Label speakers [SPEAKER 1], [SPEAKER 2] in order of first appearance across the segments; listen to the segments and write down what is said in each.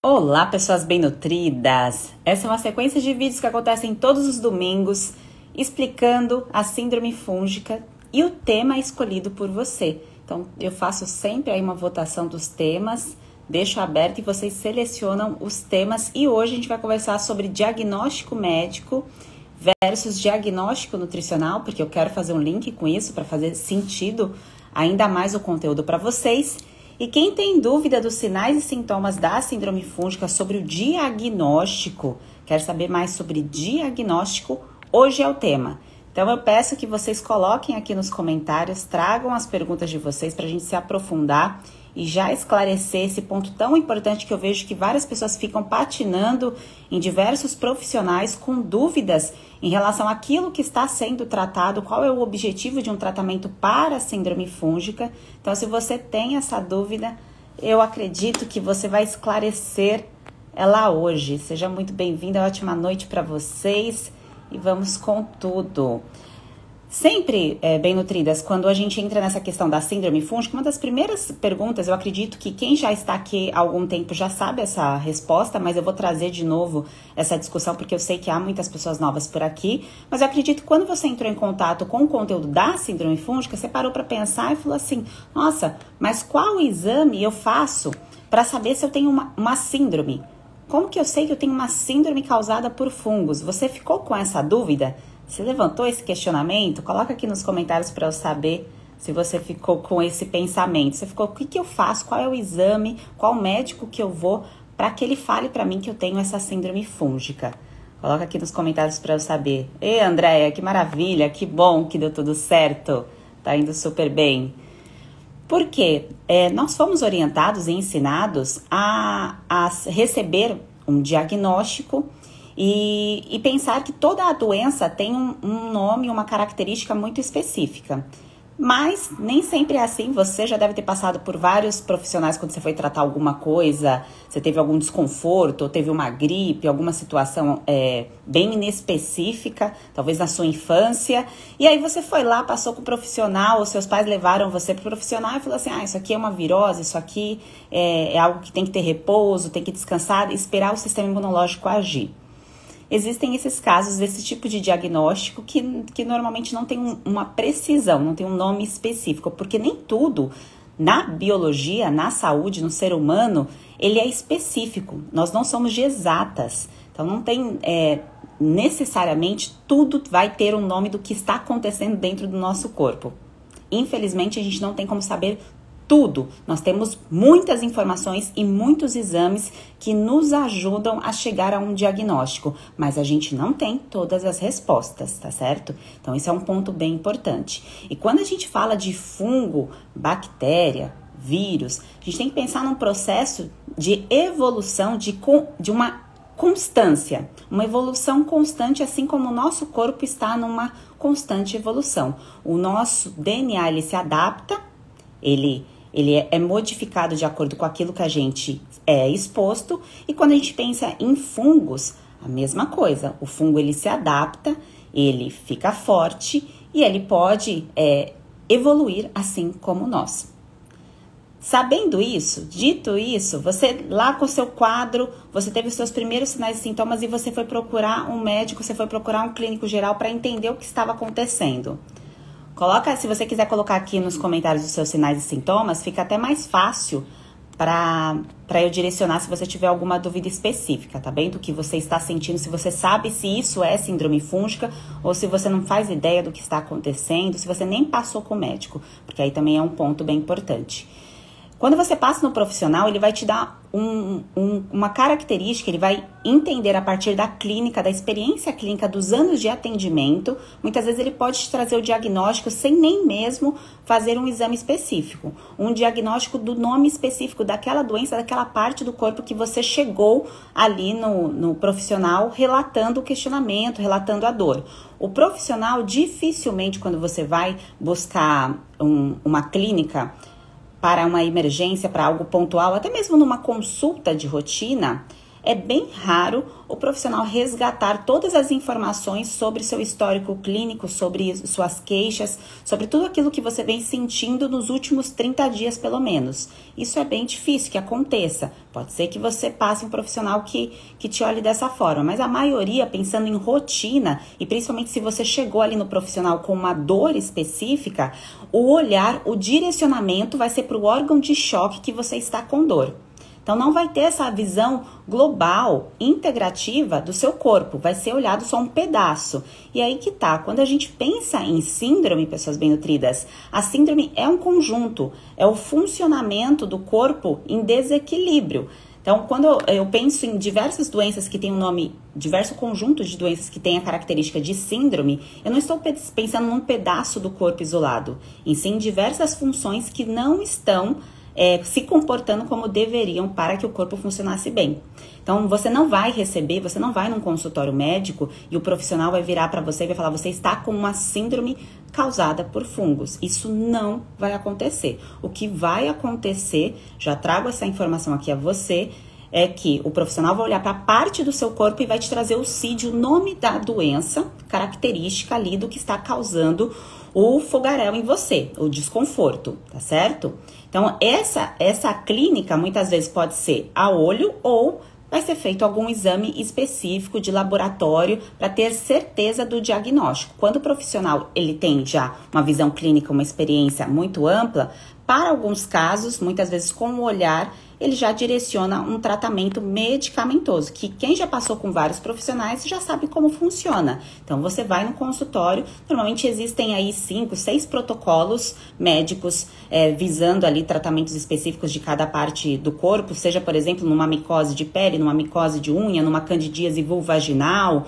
[SPEAKER 1] Olá, pessoas bem-nutridas! Essa é uma sequência de vídeos que acontecem todos os domingos, explicando a síndrome fúngica e o tema escolhido por você. Então, eu faço sempre aí uma votação dos temas, deixo aberto e vocês selecionam os temas. E hoje a gente vai conversar sobre diagnóstico médico versus diagnóstico nutricional, porque eu quero fazer um link com isso para fazer sentido ainda mais o conteúdo para vocês. E quem tem dúvida dos sinais e sintomas da síndrome fúngica, sobre o diagnóstico, quer saber mais sobre diagnóstico, hoje é o tema. Então eu peço que vocês coloquem aqui nos comentários, tragam as perguntas de vocês para a gente se aprofundar e já esclarecer esse ponto tão importante que eu vejo que várias pessoas ficam patinando em diversos profissionais com dúvidas em relação àquilo que está sendo tratado, qual é o objetivo de um tratamento para a síndrome fúngica. Então, se você tem essa dúvida, eu acredito que você vai esclarecer ela hoje. Seja muito bem-vinda, ótima noite para vocês e vamos com tudo. Sempre bem nutridas, quando a gente entra nessa questão da síndrome fúngica, uma das primeiras perguntas, eu acredito que quem já está aqui há algum tempo já sabe essa resposta, mas eu vou trazer de novo essa discussão porque eu sei que há muitas pessoas novas por aqui, mas eu acredito que quando você entrou em contato com o conteúdo da síndrome fúngica, você parou para pensar e falou assim, nossa, mas qual exame eu faço para saber se eu tenho uma síndrome? Como que eu sei que eu tenho uma síndrome causada por fungos? Você ficou com essa dúvida? Você levantou esse questionamento? Coloca aqui nos comentários para eu saber se você ficou com esse pensamento. Você ficou, o que eu faço? Qual é o exame? Qual médico que eu vou para que ele fale para mim que eu tenho essa síndrome fúngica? Coloca aqui nos comentários para eu saber. Ei, Andréia, que maravilha, que bom que deu tudo certo. Tá indo super bem. Por quê? Nós fomos orientados e ensinados a receber um diagnóstico e pensar que toda a doença tem um nome, uma característica muito específica. Mas nem sempre é assim. Você já deve ter passado por vários profissionais quando você foi tratar alguma coisa, você teve algum desconforto, ou teve uma gripe, alguma situação bem inespecífica, talvez na sua infância. E aí você foi lá, passou com o profissional, ou seus pais levaram você para o profissional e falou assim, isso aqui é uma virose, isso aqui é algo que tem que ter repouso, tem que descansar e esperar o sistema imunológico agir. Existem esses casos desse tipo de diagnóstico que normalmente não tem uma precisão, não tem um nome específico, porque nem tudo na biologia, na saúde, no ser humano, ele é específico. Nós não somos de exatas, então não tem necessariamente tudo vai ter um nome do que está acontecendo dentro do nosso corpo. Infelizmente, a gente não tem como saber tudo. Nós temos muitas informações e muitos exames que nos ajudam a chegar a um diagnóstico, mas a gente não tem todas as respostas, tá certo? Então, esse é um ponto bem importante. E quando a gente fala de fungo, bactéria, vírus, a gente tem que pensar num processo de evolução, de uma constância, uma evolução constante, assim como o nosso corpo está numa constante evolução. O nosso DNA, ele se adapta, ele é modificado de acordo com aquilo que a gente é exposto. E quando a gente pensa em fungos, a mesma coisa. O fungo, ele se adapta, ele fica forte e ele pode evoluir assim como nós. Sabendo isso, dito isso, você lá com o seu quadro, você teve os seus primeiros sinais e sintomas e você foi procurar um médico, você foi procurar um clínico geral para entender o que estava acontecendo. Se você quiser colocar aqui nos comentários os seus sinais e sintomas, fica até mais fácil para eu direcionar se você tiver alguma dúvida específica, tá bem? Do que você está sentindo, se você sabe se isso é síndrome fúngica ou se você não faz ideia do que está acontecendo, se você nem passou com o médico, porque aí também é um ponto bem importante. Quando você passa no profissional, ele vai te dar uma característica, ele vai entender a partir da clínica, da experiência clínica, dos anos de atendimento. Muitas vezes ele pode te trazer o diagnóstico sem nem mesmo fazer um exame específico. Um diagnóstico do nome específico daquela doença, daquela parte do corpo que você chegou ali no profissional relatando o questionamento, relatando a dor. O profissional, dificilmente, quando você vai buscar uma clínica para uma emergência, para algo pontual, até mesmo numa consulta de rotina, É bem raro o profissional resgatar todas as informações sobre seu histórico clínico, sobre suas queixas, sobre tudo aquilo que você vem sentindo nos últimos 30 dias, pelo menos. Isso é bem difícil que aconteça. Pode ser que você passe um profissional que te olhe dessa forma, mas a maioria, pensando em rotina, e principalmente se você chegou ali no profissional com uma dor específica, o olhar, o direcionamento vai ser para o órgão de choque que você está com dor. Então, não vai ter essa visão global, integrativa do seu corpo. Vai ser olhado só um pedaço. E aí que tá. Quando a gente pensa em síndrome, pessoas bem nutridas, a síndrome é um conjunto. É o funcionamento do corpo em desequilíbrio. Então, quando eu penso em diversas doenças que têm um nome, diversos conjuntos de doenças que têm a característica de síndrome, eu não estou pensando num pedaço do corpo isolado. E sim em diversas funções que não estão se comportando como deveriam para que o corpo funcionasse bem. Então, você não vai num consultório médico e o profissional vai virar para você e vai falar, você está com uma síndrome causada por fungos. Isso não vai acontecer. O que vai acontecer, já trago essa informação aqui a você, é que o profissional vai olhar para parte do seu corpo e vai te trazer o CID, o nome da doença, característica ali do que está causando o fogaréu em você, o desconforto, tá certo? Então, essa clínica muitas vezes pode ser a olho ou vai ser feito algum exame específico de laboratório para ter certeza do diagnóstico. Quando o profissional ele tem já uma visão clínica, uma experiência muito ampla, para alguns casos, muitas vezes com o olhar, ele já direciona um tratamento medicamentoso, que quem já passou com vários profissionais já sabe como funciona. Então, você vai no consultório, normalmente existem aí 5, 6 protocolos médicos visando ali tratamentos específicos de cada parte do corpo, seja, por exemplo, numa micose de pele, numa micose de unha, numa candidíase vulvaginal,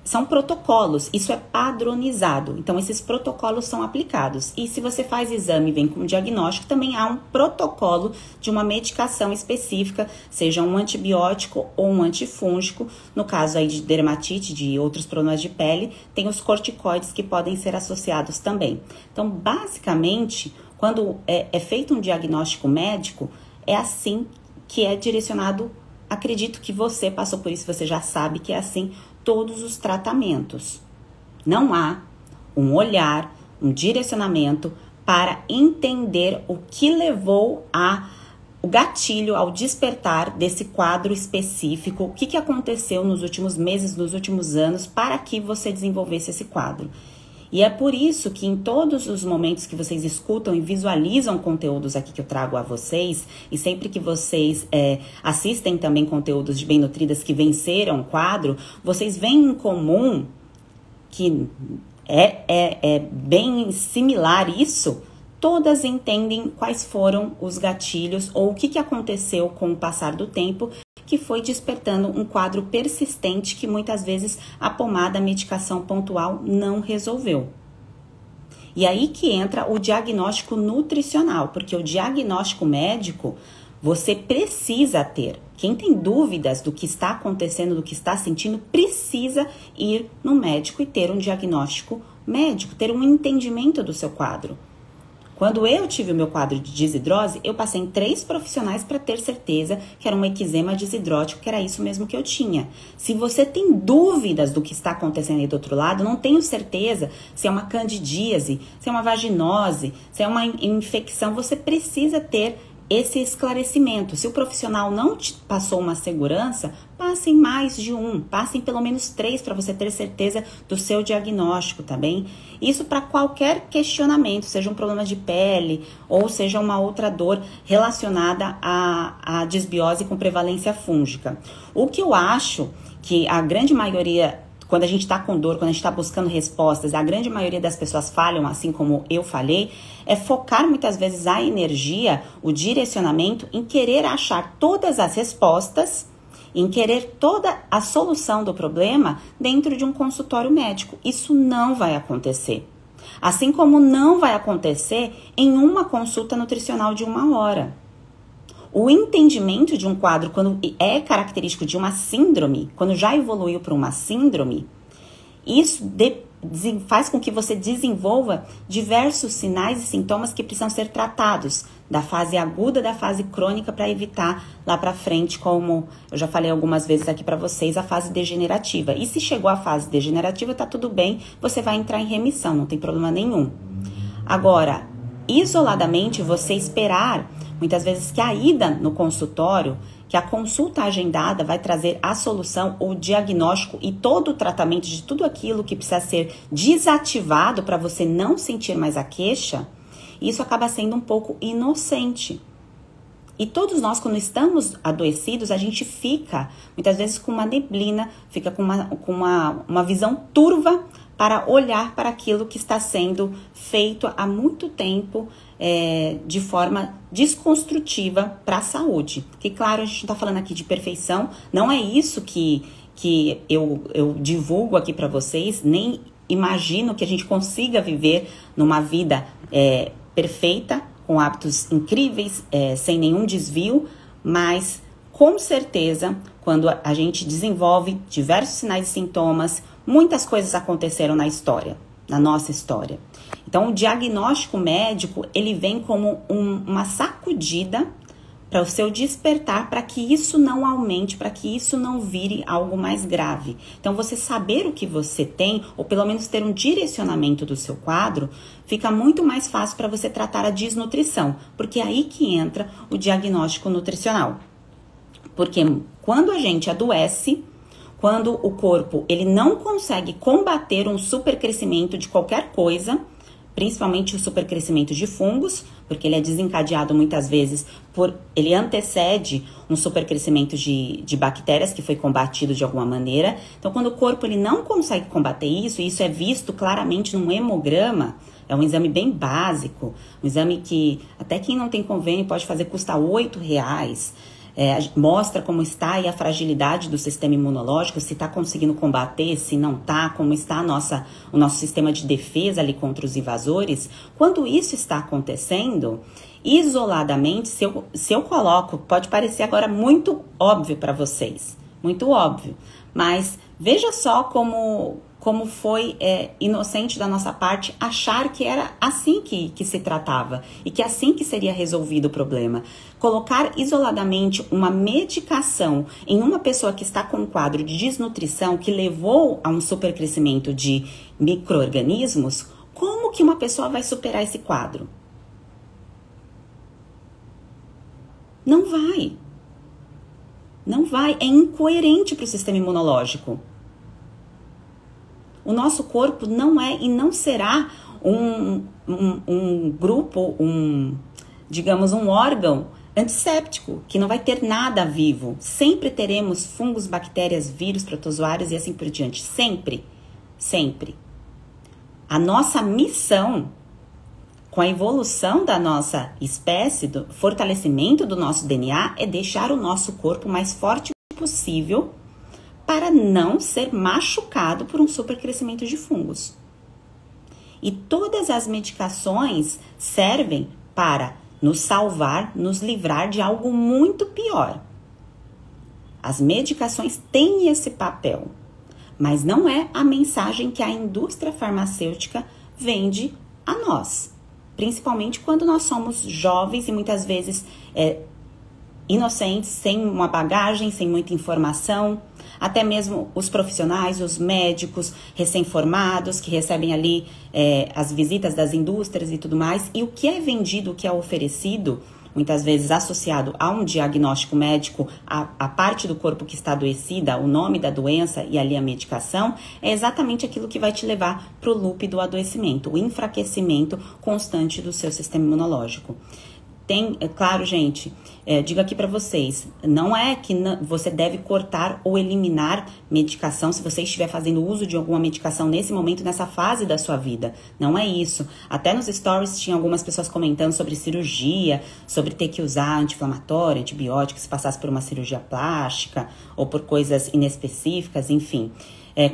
[SPEAKER 1] são protocolos, isso é padronizado, então esses protocolos são aplicados. E se você faz exame e vem com diagnóstico, também há um protocolo de uma medicação específica, seja um antibiótico ou um antifúngico. No caso aí de dermatite, de outros problemas de pele, tem os corticoides que podem ser associados também. Então, basicamente, quando é feito um diagnóstico médico, é assim que é direcionado. Acredito que você passou por isso, você já sabe que é assim todos os tratamentos. Não há um olhar, um direcionamento para entender o que levou o gatilho ao despertar desse quadro específico, o que aconteceu nos últimos meses, nos últimos anos, para que você desenvolvesse esse quadro. E é por isso que em todos os momentos que vocês escutam e visualizam conteúdos aqui que eu trago a vocês, e sempre que vocês assistem também conteúdos de Bem Nutridas que venceram o quadro, vocês veem em comum que é bem similar isso. Todas entendem quais foram os gatilhos ou o que aconteceu com o passar do tempo que foi despertando um quadro persistente que muitas vezes a pomada, a medicação pontual não resolveu. E aí que entra o diagnóstico nutricional, porque o diagnóstico médico você precisa ter. Quem tem dúvidas do que está acontecendo, do que está sentindo, precisa ir no médico e ter um diagnóstico médico, ter um entendimento do seu quadro. Quando eu tive o meu quadro de desidrose, eu passei em 3 profissionais para ter certeza que era um eczema desidrótico, que era isso mesmo que eu tinha. Se você tem dúvidas do que está acontecendo aí do outro lado, não tenho certeza se é uma candidíase, se é uma vaginose, se é uma infecção, você precisa ter esse esclarecimento. Se o profissional não te passou uma segurança, passem mais de um, passem pelo menos 3 para você ter certeza do seu diagnóstico, tá bem? Isso para qualquer questionamento, seja um problema de pele ou seja uma outra dor relacionada à disbiose com prevalência fúngica. O que eu acho que a grande maioria, quando a gente está com dor, quando a gente está buscando respostas, a grande maioria das pessoas falham, assim como eu falei, é focar muitas vezes a energia, o direcionamento em querer achar todas as respostas, em querer toda a solução do problema dentro de um consultório médico. Isso não vai acontecer. Assim como não vai acontecer em uma consulta nutricional de 1 hora. O entendimento de um quadro, quando é característico de uma síndrome, quando já evoluiu para uma síndrome, isso faz com que você desenvolva diversos sinais e sintomas que precisam ser tratados, da fase aguda, da fase crônica, para evitar lá para frente, como eu já falei algumas vezes aqui para vocês, a fase degenerativa. E se chegou à fase degenerativa, tá tudo bem, você vai entrar em remissão, não tem problema nenhum. Agora, isoladamente, você esperar, muitas vezes, que a ida no consultório, que a consulta agendada vai trazer a solução, o diagnóstico e todo o tratamento de tudo aquilo que precisa ser desativado para você não sentir mais a queixa, isso acaba sendo um pouco inocente. E todos nós, quando estamos adoecidos, a gente fica, muitas vezes, com uma neblina, fica com uma visão turva para olhar para aquilo que está sendo feito há muito tempo, de forma desconstrutiva para a saúde. Que, claro, a gente não está falando aqui de perfeição, não é isso que eu divulgo aqui para vocês, nem imagino que a gente consiga viver numa vida perfeita, com hábitos incríveis, sem nenhum desvio, mas com certeza, quando a gente desenvolve diversos sinais e sintomas, muitas coisas aconteceram na história, na nossa história. Então, o diagnóstico médico, ele vem como uma sacudida para o seu despertar, para que isso não aumente, para que isso não vire algo mais grave. Então, você saber o que você tem, ou pelo menos ter um direcionamento do seu quadro, fica muito mais fácil para você tratar a desnutrição, porque é aí que entra o diagnóstico nutricional. Porque quando a gente adoece, quando o corpo ele não consegue combater um supercrescimento de qualquer coisa, principalmente o supercrescimento de fungos, porque ele é desencadeado muitas vezes ele antecede um supercrescimento de bactérias que foi combatido de alguma maneira. Então, quando o corpo ele não consegue combater isso, e isso é visto claramente num hemograma, é um exame bem básico, um exame que até quem não tem convênio pode fazer, custa R$8. Mostra como está aí a fragilidade do sistema imunológico, se está conseguindo combater, se não está, como está o nosso sistema de defesa ali contra os invasores. Quando isso está acontecendo, isoladamente, se eu coloco, pode parecer agora muito óbvio para vocês, muito óbvio, mas veja só como foi inocente da nossa parte achar que era assim que se tratava e que assim que seria resolvido o problema. Colocar isoladamente uma medicação em uma pessoa que está com um quadro de desnutrição que levou a um supercrescimento de micro-organismos, como que uma pessoa vai superar esse quadro? Não vai. Não vai. É incoerente para o sistema imunológico. O nosso corpo não é e não será um grupo, digamos, um órgão antisséptico, que não vai ter nada vivo. Sempre teremos fungos, bactérias, vírus, protozoários e assim por diante. Sempre, sempre. A nossa missão, com a evolução da nossa espécie, do fortalecimento do nosso DNA, é deixar o nosso corpo mais forte possível para não ser machucado por um supercrescimento de fungos. E todas as medicações servem para nos salvar, nos livrar de algo muito pior. As medicações têm esse papel, mas não é a mensagem que a indústria farmacêutica vende a nós. Principalmente quando nós somos jovens e muitas vezes inocentes, sem uma bagagem, sem muita informação. Até mesmo os profissionais, os médicos recém-formados que recebem ali as visitas das indústrias e tudo mais. E o que é vendido, o que é oferecido, muitas vezes associado a um diagnóstico médico, a parte do corpo que está adoecida, o nome da doença e ali a medicação, é exatamente aquilo que vai te levar para o loop do adoecimento, o enfraquecimento constante do seu sistema imunológico. É claro, gente, digo aqui para vocês, não é que você deve cortar ou eliminar medicação se você estiver fazendo uso de alguma medicação nesse momento, nessa fase da sua vida. Não é isso. Até nos stories tinha algumas pessoas comentando sobre cirurgia, sobre ter que usar anti-inflamatório, antibiótico, se passasse por uma cirurgia plástica ou por coisas inespecíficas, enfim.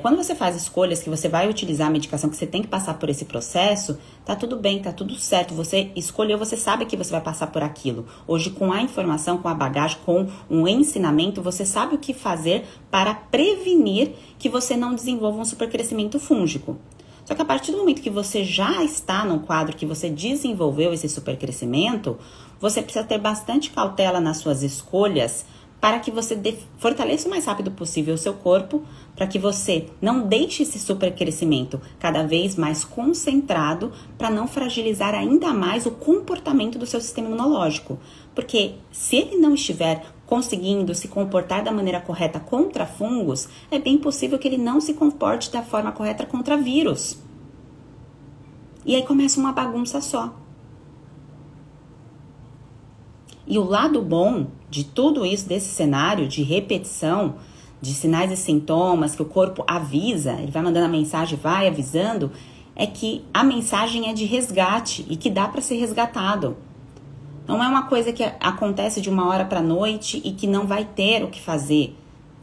[SPEAKER 1] Quando você faz escolhas que você vai utilizar a medicação, que você tem que passar por esse processo, tá tudo bem, tá tudo certo. Você escolheu, você sabe que você vai passar por aquilo. Hoje, com a informação, com a bagagem, com um ensinamento, você sabe o que fazer para prevenir que você não desenvolva um supercrescimento fúngico. Só que a partir do momento que você já está no quadro, que você desenvolveu esse supercrescimento, você precisa ter bastante cautela nas suas escolhas para que você fortaleça o mais rápido possível o seu corpo, para que você não deixe esse supercrescimento cada vez mais concentrado, para não fragilizar ainda mais o comportamento do seu sistema imunológico. Porque se ele não estiver conseguindo se comportar da maneira correta contra fungos, é bem possível que ele não se comporte da forma correta contra vírus. E aí começa uma bagunça só. E o lado bom de tudo isso, desse cenário de repetição, de sinais e sintomas, que o corpo avisa, ele vai mandando a mensagem, vai avisando, é que a mensagem é de resgate e que dá para ser resgatado. Não é uma coisa que acontece de uma hora para a noite e que não vai ter o que fazer.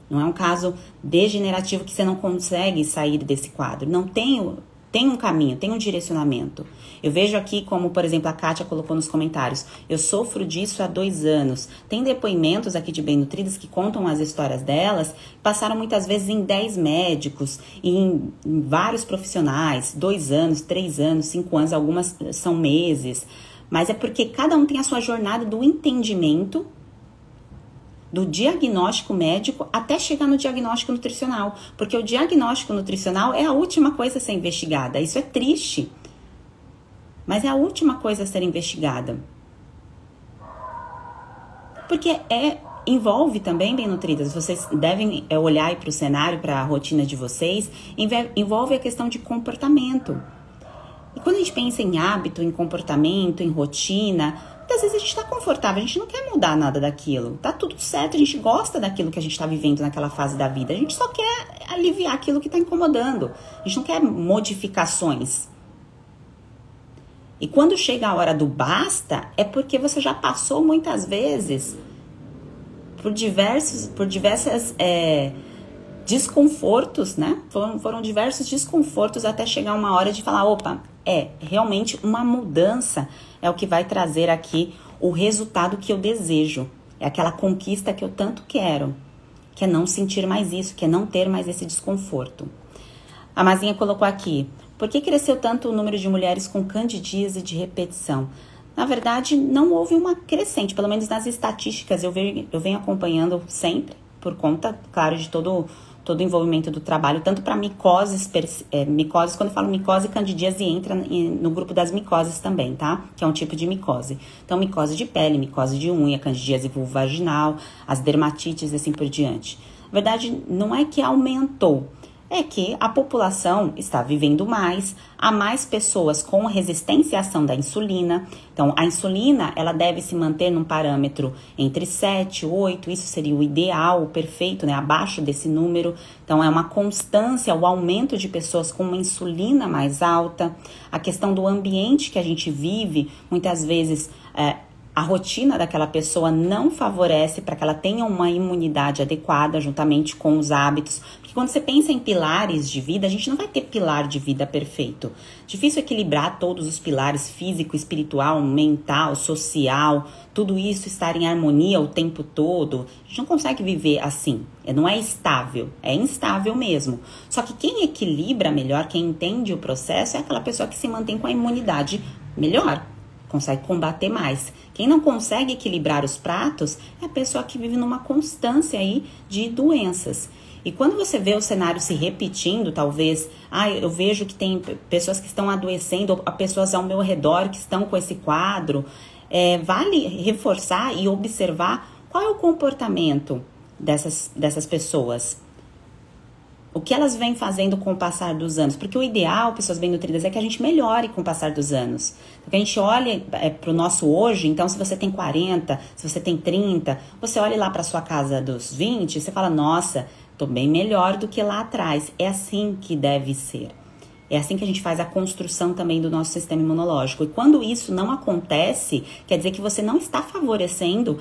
[SPEAKER 1] Não é um caso degenerativo que você não consegue sair desse quadro. Não tem um caminho, tem um direcionamento. Eu vejo aqui como, por exemplo, a Kátia colocou nos comentários, eu sofro disso há 2 anos. Tem depoimentos aqui de Bem Nutridas que contam as histórias delas, passaram muitas vezes em 10 médicos, em vários profissionais, 2 anos, 3 anos, 5 anos, algumas são meses. Mas é porque cada um tem a sua jornada do entendimento, do diagnóstico médico até chegar no diagnóstico nutricional. Porque o diagnóstico nutricional é a última coisa a ser investigada. Isso é triste, mas é a última coisa a ser investigada. Porque envolve também, Bem Nutridas, vocês devem olhar para o cenário, para a rotina de vocês, envolve a questão de comportamento. E quando a gente pensa em hábito, em comportamento, em rotina, muitas vezes a gente está confortável, a gente não quer mudar nada daquilo. Tá tudo certo, a gente gosta daquilo que a gente está vivendo naquela fase da vida. A gente só quer aliviar aquilo que está incomodando. A gente não quer modificações. E quando chega a hora do basta, é porque você já passou muitas vezes por diversos desconfortos, né? Foram diversos desconfortos até chegar uma hora de falar, opa, realmente uma mudança é o que vai trazer aqui o resultado que eu desejo. É aquela conquista que eu tanto quero, que é não sentir mais isso, que é não ter mais esse desconforto. A Mazinha colocou aqui, por que cresceu tanto o número de mulheres com candidíase de repetição? Na verdade, não houve uma crescente, pelo menos nas estatísticas eu venho acompanhando sempre, por conta, claro, de todo o envolvimento do trabalho, tanto para micoses, quando eu falo micose, candidíase entra no grupo das micoses também, tá? Que é um tipo de micose. Então, micose de pele, micose de unha, candidíase vulvovaginal, as dermatites e assim por diante. Na verdade, não é que aumentou, é que a população está vivendo mais, há mais pessoas com resistência à ação da insulina. Então, a insulina, ela deve se manter num parâmetro entre 7 e 8, isso seria o ideal, o perfeito, né? Abaixo desse número. Então, é uma constância, o aumento de pessoas com uma insulina mais alta. A questão do ambiente que a gente vive, muitas vezes, a rotina daquela pessoa não favorece para que ela tenha uma imunidade adequada, juntamente com os hábitos. Porque quando você pensa em pilares de vida, a gente não vai ter pilar de vida perfeito. Difícil equilibrar todos os pilares físico, espiritual, mental, social, tudo isso estar em harmonia o tempo todo. A gente não consegue viver assim. Não é estável, é instável mesmo. Só que quem equilibra melhor, quem entende o processo, é aquela pessoa que se mantém com a imunidade melhor. Consegue combater mais. Quem não consegue equilibrar os pratos é a pessoa que vive numa constância aí de doenças. E quando você vê o cenário se repetindo, talvez, eu vejo que tem pessoas que estão adoecendo, ou pessoas ao meu redor que estão com esse quadro, vale reforçar e observar qual é o comportamento dessas pessoas. O que elas vêm fazendo com o passar dos anos? Porque o ideal, pessoas bem nutridas, é que a gente melhore com o passar dos anos. Porque a gente olha para o nosso hoje, então se você tem 40, se você tem 30, você olha lá para sua casa dos 20 e você fala, nossa, tô bem melhor do que lá atrás. É assim que deve ser. É assim que a gente faz a construção também do nosso sistema imunológico. E quando isso não acontece, quer dizer que você não está favorecendo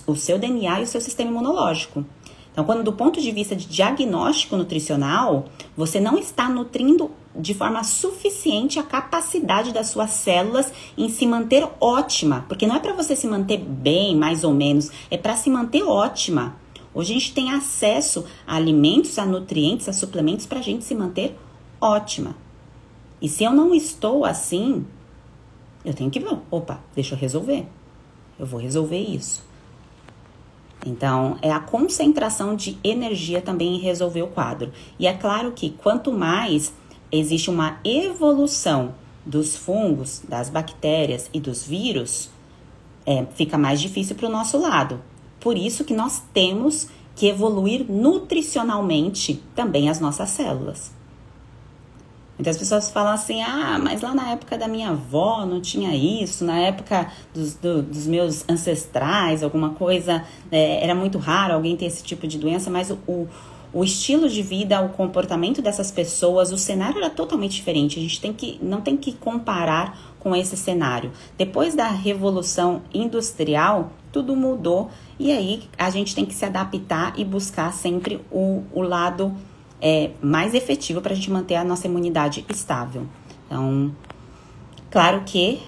[SPEAKER 1] o seu DNA e o seu sistema imunológico. Então, quando do ponto de vista de diagnóstico nutricional, você não está nutrindo de forma suficiente a capacidade das suas células em se manter ótima. Porque não é para você se manter bem, mais ou menos, é para se manter ótima. Hoje a gente tem acesso a alimentos, a nutrientes, a suplementos para a gente se manter ótima. E se eu não estou assim, eu tenho que, opa, deixa eu resolver. Eu vou resolver isso. Então, é a concentração de energia também em resolver o quadro. E é claro que quanto mais existe uma evolução dos fungos, das bactérias e dos vírus, fica mais difícil para o nosso lado. Por isso que nós temos que evoluir nutricionalmente também as nossas células. Muitas pessoas falam assim, mas lá na época da minha avó não tinha isso, na época dos meus ancestrais, alguma coisa, era muito raro alguém ter esse tipo de doença, mas o estilo de vida, o comportamento dessas pessoas, o cenário era totalmente diferente. A gente não tem que comparar com esse cenário. Depois da Revolução Industrial, tudo mudou e aí a gente tem que se adaptar e buscar sempre o lado mais efetivo para a gente manter a nossa imunidade estável. Então, claro que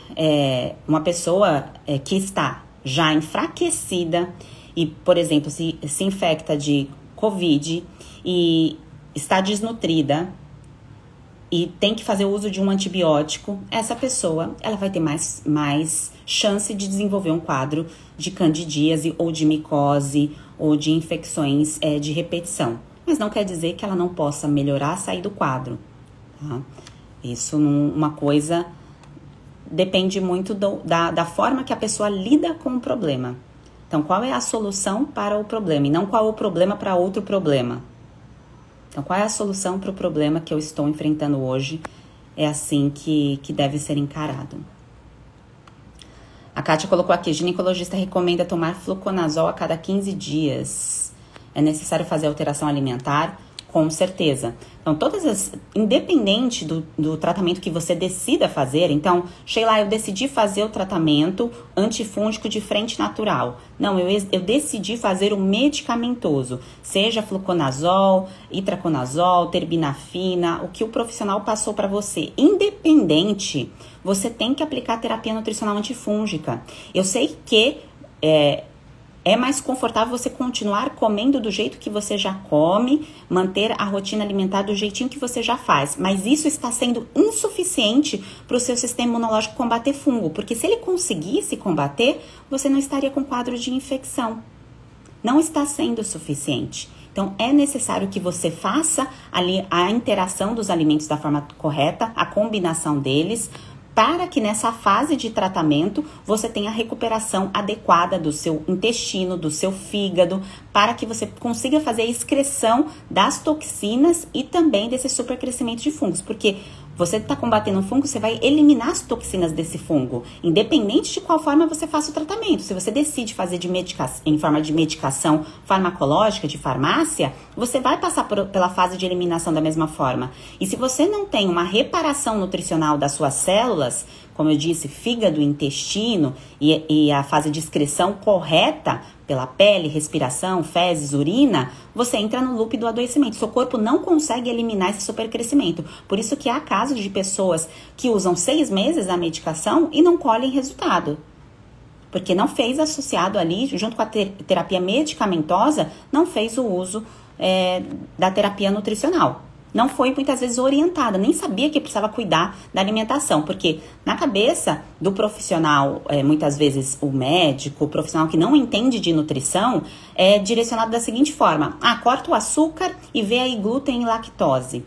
[SPEAKER 1] uma pessoa que está já enfraquecida e, por exemplo, se infecta de Covid e está desnutrida e tem que fazer uso de um antibiótico, essa pessoa ela vai ter mais chance de desenvolver um quadro de candidíase ou de micose ou de infecções de repetição. Mas não quer dizer que ela não possa melhorar, sair do quadro. Tá? Isso uma coisa depende muito da forma que a pessoa lida com o problema. Então, qual é a solução para o problema e não qual é o problema para outro problema? Então, qual é a solução para o problema que eu estou enfrentando hoje? É assim que deve ser encarado. A Kátia colocou aqui, ginecologista recomenda tomar fluconazol a cada 15 dias. É necessário fazer alteração alimentar? Com certeza. Então, independente do tratamento que você decida fazer, então, Sheila, eu decidi fazer o tratamento antifúngico de frente natural. Não, eu decidi fazer o medicamentoso, seja fluconazol, itraconazol, terbinafina, o que o profissional passou para você. Independente, você tem que aplicar terapia nutricional antifúngica. Eu sei que é mais confortável você continuar comendo do jeito que você já come, manter a rotina alimentar do jeitinho que você já faz. Mas isso está sendo insuficiente para o seu sistema imunológico combater fungo. Porque se ele conseguisse combater, você não estaria com quadro de infecção. Não está sendo suficiente. Então, é necessário que você faça ali a interação dos alimentos da forma correta, a combinação deles, para que nessa fase de tratamento você tenha a recuperação adequada do seu intestino, do seu fígado, para que você consiga fazer a excreção das toxinas e também desse supercrescimento de fungos, porque você está combatendo um fungo, você vai eliminar as toxinas desse fungo, independente de qual forma você faça o tratamento. Se você decide fazer em forma de medicação farmacológica, de farmácia, você vai passar pela fase de eliminação da mesma forma. E se você não tem uma reparação nutricional das suas células, como eu disse, fígado, intestino e a fase de excreção correta pela pele, respiração, fezes, urina, você entra no loop do adoecimento. Seu corpo não consegue eliminar esse supercrescimento. Por isso que há casos de pessoas que usam 6 meses a medicação e não colhem resultado. Porque não fez associado ali, junto com a terapia medicamentosa, não fez o uso da terapia nutricional. Não foi muitas vezes orientada, nem sabia que precisava cuidar da alimentação, porque na cabeça do profissional, muitas vezes o médico, o profissional que não entende de nutrição, é direcionado da seguinte forma: corta o açúcar e vê aí glúten e lactose.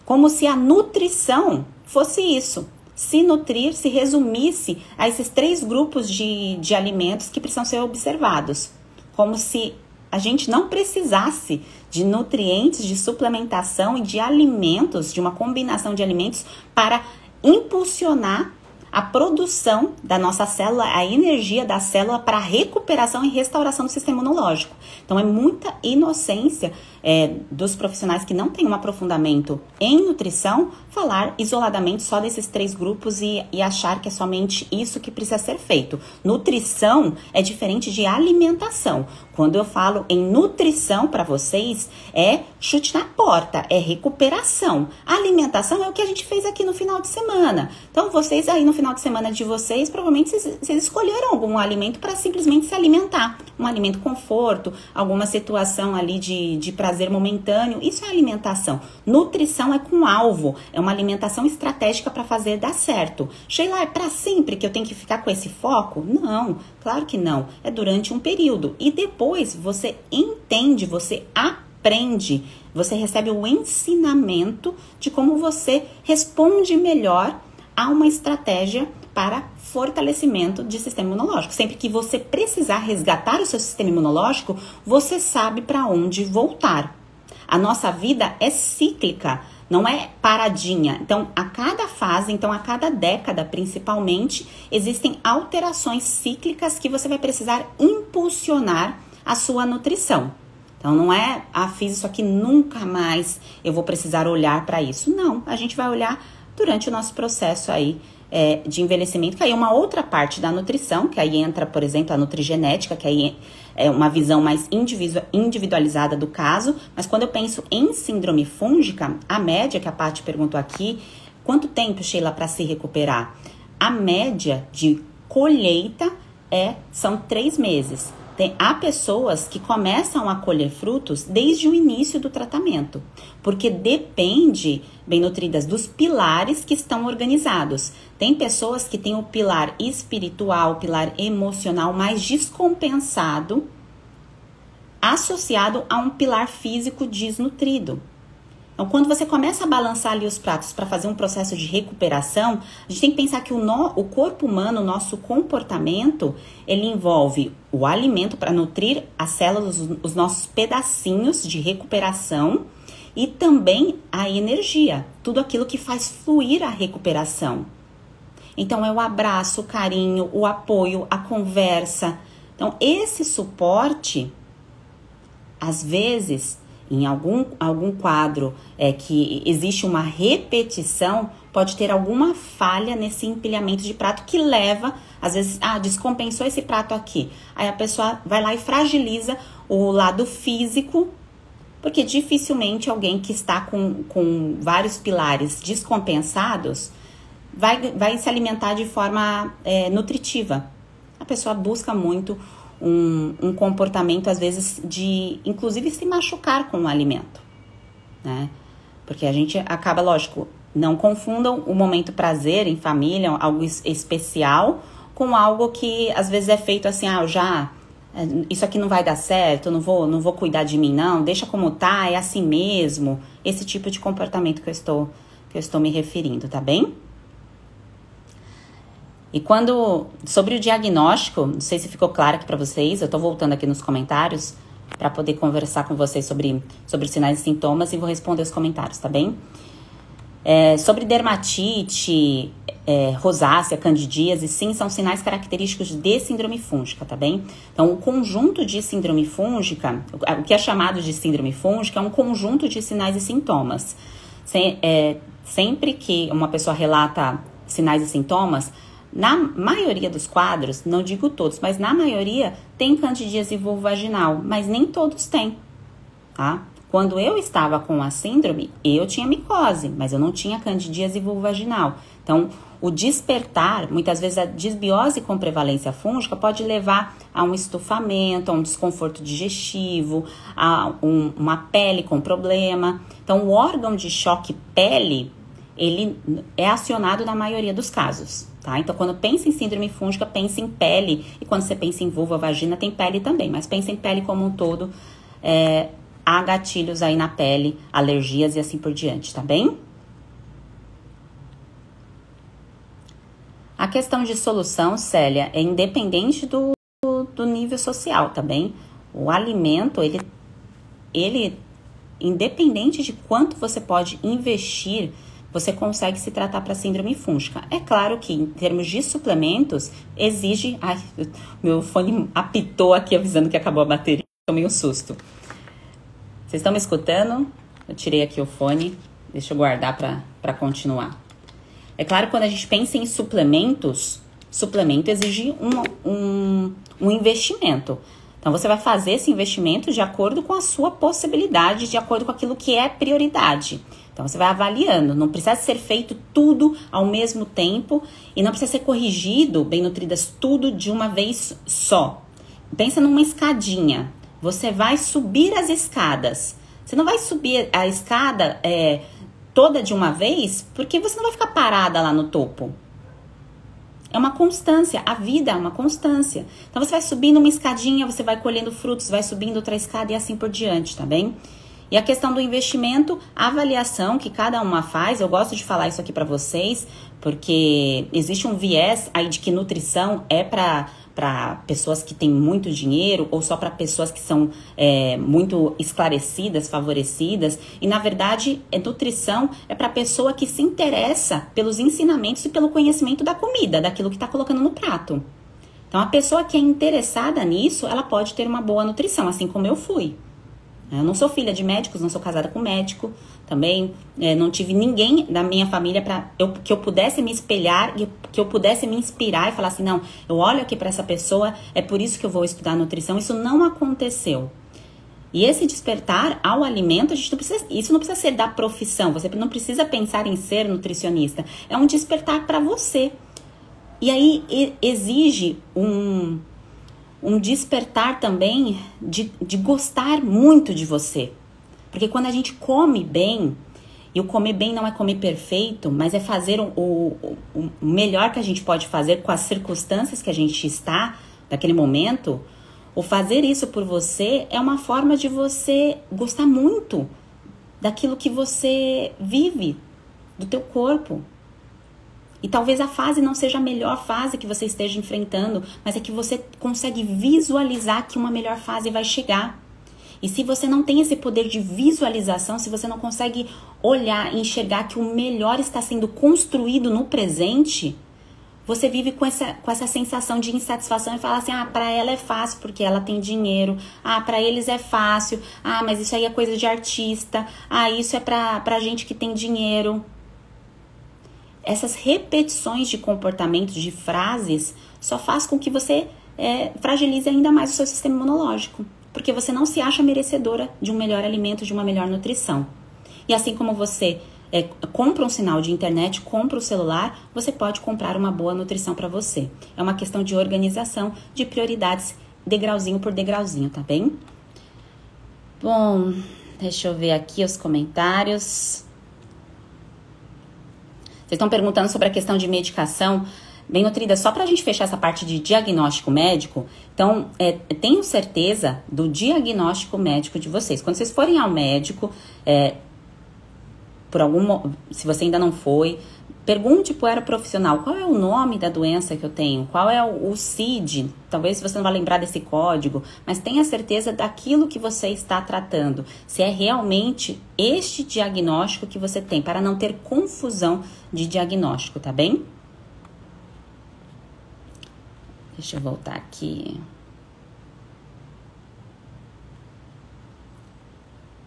[SPEAKER 1] Como se a nutrição fosse isso. Se nutrir, se resumisse a esses 3 grupos de alimentos que precisam ser observados. Como se a gente não precisasse de nutrientes, de suplementação e de alimentos, de uma combinação de alimentos para impulsionar a produção da nossa célula, a energia da célula para a recuperação e restauração do sistema imunológico. Então, é muita inocência dos profissionais que não têm um aprofundamento em nutrição falar isoladamente só desses 3 grupos e achar que é somente isso que precisa ser feito. Nutrição é diferente de alimentação. Quando eu falo em nutrição para vocês, é chute na porta, é recuperação. A alimentação é o que a gente fez aqui no final de semana. Então, vocês aí no final final de semana de vocês, provavelmente vocês escolheram algum alimento para simplesmente se alimentar. Um alimento conforto, alguma situação ali de prazer momentâneo. Isso é alimentação. Nutrição é com alvo, é uma alimentação estratégica para fazer dar certo. Sheila, é para sempre que eu tenho que ficar com esse foco? Não, claro que não. É durante um período. E depois você entende, você aprende, você recebe o ensinamento de como você responde melhor a uma estratégia para fortalecimento de sistema imunológico. Sempre que você precisar resgatar o seu sistema imunológico, você sabe para onde voltar. A nossa vida é cíclica, não é paradinha. Então, a cada fase, a cada década principalmente, existem alterações cíclicas que você vai precisar impulsionar a sua nutrição. Então, não é, fiz isso aqui, nunca mais eu vou precisar olhar para isso. Não, a gente vai olhar durante o nosso processo aí de envelhecimento, que aí é uma outra parte da nutrição, que aí entra, por exemplo, a nutrigenética, que aí é uma visão mais individualizada do caso. Mas quando eu penso em síndrome fúngica, a média, que a Paty perguntou aqui, quanto tempo, Sheila, para se recuperar? A média de colheita são 3 meses. Há pessoas que começam a colher frutos desde o início do tratamento, porque depende, bem nutridas, dos pilares que estão organizados. Tem pessoas que têm o pilar espiritual, o pilar emocional mais descompensado, associado a um pilar físico desnutrido. Então, quando você começa a balançar ali os pratos para fazer um processo de recuperação, a gente tem que pensar que o corpo humano, o nosso comportamento, ele envolve o alimento para nutrir as células, os nossos pedacinhos de recuperação e também a energia, tudo aquilo que faz fluir a recuperação. Então, é o abraço, o carinho, o apoio, a conversa. Então, esse suporte, às vezes, em algum quadro que existe uma repetição, pode ter alguma falha nesse empilhamento de prato que leva, às vezes, descompensou esse prato aqui. Aí a pessoa vai lá e fragiliza o lado físico, porque dificilmente alguém que está com vários pilares descompensados vai se alimentar de forma nutritiva. A pessoa busca muito um comportamento, às vezes, de, inclusive, se machucar com o alimento, né? Porque a gente acaba, lógico, não confundam o momento prazer em família, algo especial, com algo que, às vezes, é feito assim, isso aqui não vai dar certo, eu não vou cuidar de mim, não, deixa como tá, é assim mesmo. Esse tipo de comportamento que eu estou me referindo, tá bem? E sobre o diagnóstico, não sei se ficou claro aqui para vocês, eu tô voltando aqui nos comentários para poder conversar com vocês sobre os sinais e sintomas e vou responder os comentários, tá bem? Sobre dermatite, rosácea, candidíase, sim, são sinais característicos de síndrome fúngica, tá bem? Então, o conjunto de síndrome fúngica, o que é chamado de síndrome fúngica, é um conjunto de sinais e sintomas. Sempre que uma pessoa relata sinais e sintomas, na maioria dos quadros, não digo todos, mas na maioria tem candidíase vulvovaginal, mas nem todos têm, tá? Quando eu estava com a síndrome, eu tinha micose, mas eu não tinha candidíase vulvovaginal. Então, o despertar, muitas vezes a disbiose com prevalência fúngica pode levar a um estufamento, a um desconforto digestivo, a uma pele com problema. Então, o órgão de choque pele, ele é acionado na maioria dos casos, tá? Então, quando pensa em síndrome fúngica, pensa em pele. E quando você pensa em vulva, vagina, tem pele também. Mas pensa em pele como um todo. Há gatilhos aí na pele, alergias e assim por diante, tá bem? A questão de solução, Célia, é independente do nível social, tá bem? O alimento, ele independente de quanto você pode investir, você consegue se tratar para síndrome fúngica. É claro que, em termos de suplementos, exige... Ai, meu fone apitou aqui avisando que acabou a bateria. Tomei um susto. Vocês estão me escutando? Eu tirei aqui o fone. Deixa eu guardar para continuar. É claro que quando a gente pensa em suplementos, suplemento exige um investimento. Então, você vai fazer esse investimento de acordo com a sua possibilidade, de acordo com aquilo que é prioridade. Então você vai avaliando, não precisa ser feito tudo ao mesmo tempo e não precisa ser corrigido, bem nutridas, tudo de uma vez só. Pensa numa escadinha, você vai subir as escadas. Você não vai subir a escada toda de uma vez, porque você não vai ficar parada lá no topo. É uma constância, a vida é uma constância. Então você vai subindo uma escadinha, você vai colhendo frutos, vai subindo outra escada e assim por diante, tá bem? E a questão do investimento, a avaliação que cada uma faz, eu gosto de falar isso aqui pra vocês, porque existe um viés aí de que nutrição é para pessoas que têm muito dinheiro ou só para pessoas que são muito esclarecidas, favorecidas. E, na verdade, nutrição é para a pessoa que se interessa pelos ensinamentos e pelo conhecimento da comida, daquilo que está colocando no prato. Então, a pessoa que é interessada nisso, ela pode ter uma boa nutrição, assim como eu fui. Eu não sou filha de médicos, não sou casada com médico também, não tive ninguém da minha família que eu pudesse me espelhar, que eu pudesse me inspirar e falar assim, não, eu olho aqui para essa pessoa, é por isso que eu vou estudar nutrição. Isso não aconteceu. E esse despertar ao alimento, isso não precisa ser da profissão, você não precisa pensar em ser nutricionista, é um despertar para você. E aí exige um despertar também de gostar muito de você. Porque quando a gente come bem, e o comer bem não é comer perfeito, mas é fazer o melhor que a gente pode fazer com as circunstâncias que a gente está, naquele momento, o fazer isso por você é uma forma de você gostar muito daquilo que você vive, do teu corpo. E talvez a fase não seja a melhor fase que você esteja enfrentando, mas é que você consegue visualizar que uma melhor fase vai chegar. E se você não tem esse poder de visualização, se você não consegue olhar e enxergar que o melhor está sendo construído no presente, você vive com essa sensação de insatisfação e fala assim, para ela é fácil porque ela tem dinheiro, para eles é fácil, mas isso aí é coisa de artista, isso é pra gente que tem dinheiro. Essas repetições de comportamentos, de frases, só faz com que você fragilize ainda mais o seu sistema imunológico. Porque você não se acha merecedora de um melhor alimento, de uma melhor nutrição. E assim como você compra um sinal de internet, compra o celular, você pode comprar uma boa nutrição para você. É uma questão de organização, de prioridades, degrauzinho por degrauzinho, tá bem? Bom, deixa eu ver aqui os comentários. Vocês estão perguntando sobre a questão de medicação. Bem nutrida, só para a gente fechar essa parte de diagnóstico médico, então, tenho certeza do diagnóstico médico de vocês. Quando vocês forem ao médico, se você ainda não foi, pergunte para o profissional, qual é o nome da doença que eu tenho? Qual é o CID? Talvez você não vá lembrar desse código, mas tenha certeza daquilo que você está tratando. Se é realmente este diagnóstico que você tem, para não ter confusão de diagnóstico, tá bem? Deixa eu voltar aqui.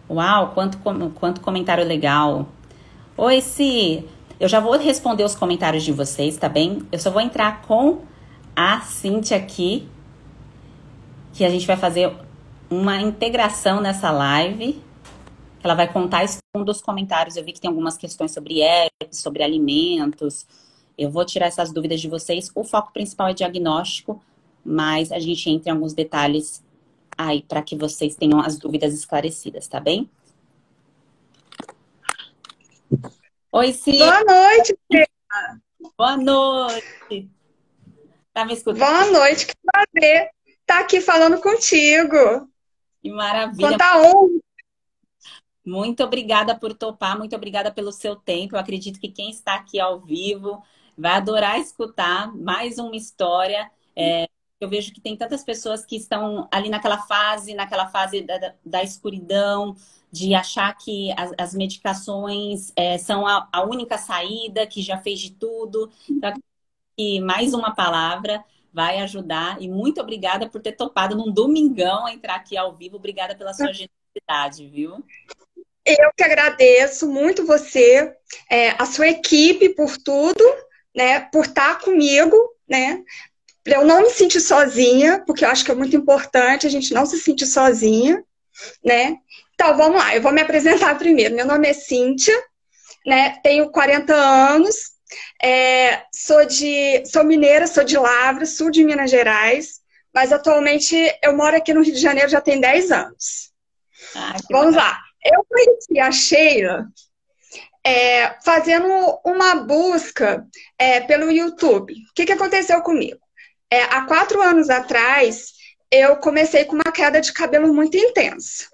[SPEAKER 1] Uau, quanto comentário legal. Oi, Si. Eu já vou responder os comentários de vocês, tá bem? Eu só vou entrar com a Cíntia aqui, que a gente vai fazer uma integração nessa live. Ela vai contar isso um dos comentários. Eu vi que tem algumas questões sobre herpes, sobre alimentos. Eu vou tirar essas dúvidas de vocês. O foco principal é diagnóstico, mas a gente entra em alguns detalhes aí para que vocês tenham as dúvidas esclarecidas, tá bem? Oi, Cia.
[SPEAKER 2] Boa noite,
[SPEAKER 1] Cia. Boa noite. Tá me escutando?
[SPEAKER 2] Boa noite, que prazer estar aqui falando contigo.
[SPEAKER 1] Que maravilha.
[SPEAKER 2] Quanta honra.
[SPEAKER 1] Muito obrigada por topar, muito obrigada pelo seu tempo. Eu acredito que quem está aqui ao vivo vai adorar escutar mais uma história. Eu vejo que tem tantas pessoas que estão ali naquela fase da escuridão, de achar que as medicações são a única saída, que já fez de tudo. Então, aqui, mais uma palavra vai ajudar. E muito obrigada por ter topado num domingão entrar aqui ao vivo. Obrigada pela sua generosidade, viu?
[SPEAKER 2] Eu que agradeço muito você, a sua equipe por tudo, né? Por estar comigo, né? Para eu não me sentir sozinha, porque eu acho que é muito importante a gente não se sentir sozinha, né? Então, vamos lá, eu vou me apresentar primeiro. Meu nome é Cíntia, né? Tenho 40 anos, sou mineira, sou de Lavras, sul de Minas Gerais, mas atualmente eu moro aqui no Rio de Janeiro já tem 10 anos.
[SPEAKER 1] Ah, que
[SPEAKER 2] Vamos
[SPEAKER 1] legal.
[SPEAKER 2] lá. Eu conheci a Sheila fazendo uma busca pelo YouTube. O que aconteceu comigo? Há 4 anos atrás, eu comecei com uma queda de cabelo muito intensa,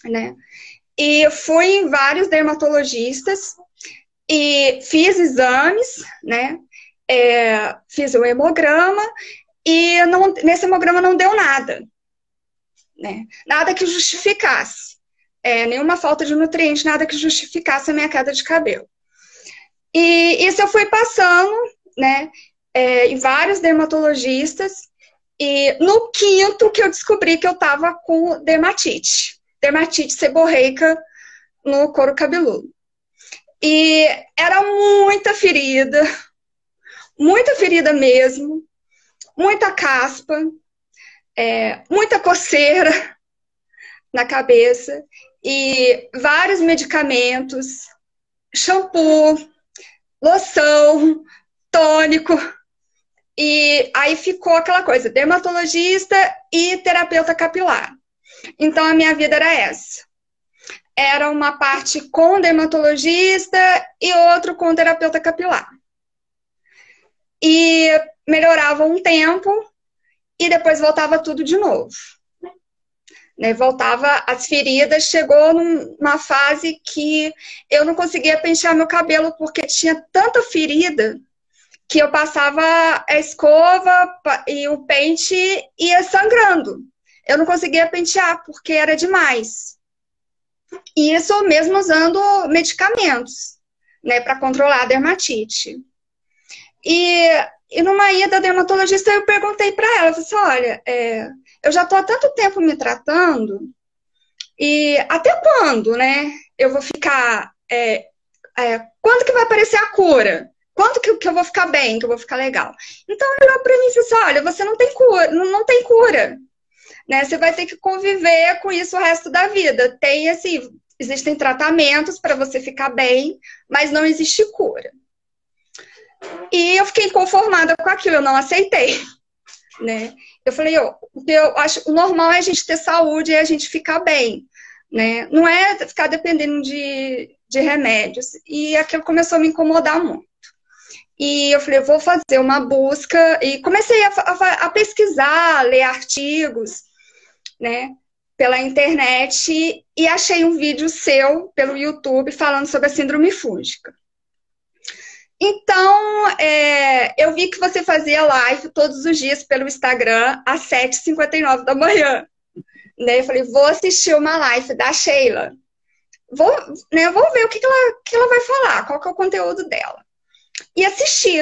[SPEAKER 2] né? E fui em vários dermatologistas e fiz exames, né? Fiz um hemograma e nesse hemograma não deu nada, né? Nada que justificasse. Nenhuma falta de nutriente, nada que justificasse a minha queda de cabelo. E isso eu fui passando, né? Em vários dermatologistas. E no quinto que eu descobri que eu estava com dermatite seborreica no couro cabeludo. E era muita ferida mesmo, muita caspa, muita coceira na cabeça e vários medicamentos, shampoo, loção, tônico. E aí ficou aquela coisa, dermatologista e terapeuta capilar. Então a minha vida era essa. Era uma parte com dermatologista e outro com terapeuta capilar. E melhorava um tempo e depois voltava tudo de novo. Né? Voltava as feridas, chegou numa fase que eu não conseguia pentear meu cabelo porque tinha tanta ferida que eu passava a escova e o pente ia sangrando. Eu não conseguia pentear porque era demais. E isso mesmo usando medicamentos, né, para controlar a dermatite. E numa ida dermatologista eu perguntei para ela, eu falei assim, olha, eu já estou há tanto tempo me tratando, e até quando, né, eu vou ficar, quando que vai aparecer a cura? Quando que eu vou ficar bem, que eu vou ficar legal? Então ela olhou para mim e falou assim, olha, você não tem cura, não tem cura. Né? Você vai ter que conviver com isso o resto da vida. Tem, assim, existem tratamentos para você ficar bem, mas não existe cura. E eu fiquei inconformada com aquilo, eu não aceitei. Né? Eu falei, eu acho o normal é a gente ter saúde e a gente ficar bem. Né? Não é ficar dependendo de remédios. E aquilo começou a me incomodar muito. E eu falei, eu vou fazer uma busca. E comecei a pesquisar, a ler artigos, né, pela internet, e achei um vídeo seu pelo YouTube falando sobre a síndrome fúngica. Então, eu vi que você fazia live todos os dias pelo Instagram às 7h59 da manhã. Né? Eu falei, vou assistir uma live da Sheila. Vou ver o que ela vai falar, qual que é o conteúdo dela. E assisti.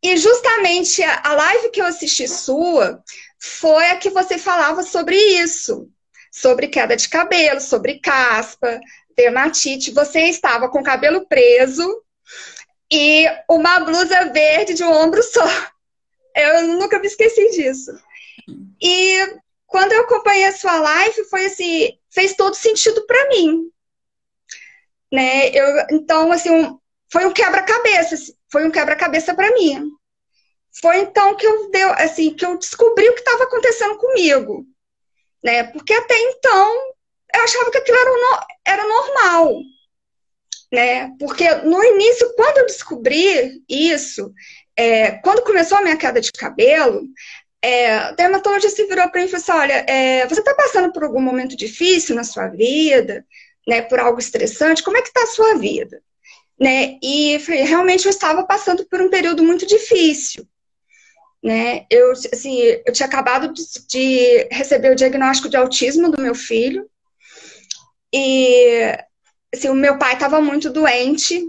[SPEAKER 2] E justamente a live que eu assisti sua foi a que você falava sobre isso. Sobre queda de cabelo, sobre caspa, dermatite. Você estava com o cabelo preso e uma blusa verde de um ombro só. Eu nunca me esqueci disso. E quando eu acompanhei a sua live, foi assim, fez todo sentido para mim. Né? Então, assim, foi um quebra-cabeça para mim. Foi então que eu descobri o que estava acontecendo comigo. Né? Porque até então eu achava que aquilo era normal. Né? Porque no início, quando eu descobri isso, quando começou a minha queda de cabelo, o dermatologista virou para mim e falou assim, olha, você está passando por algum momento difícil na sua vida, né, por algo estressante, como é que está a sua vida? Né? E realmente eu estava passando por um período muito difícil. Né? Eu tinha acabado de receber o diagnóstico de autismo do meu filho e assim, o meu pai estava muito doente,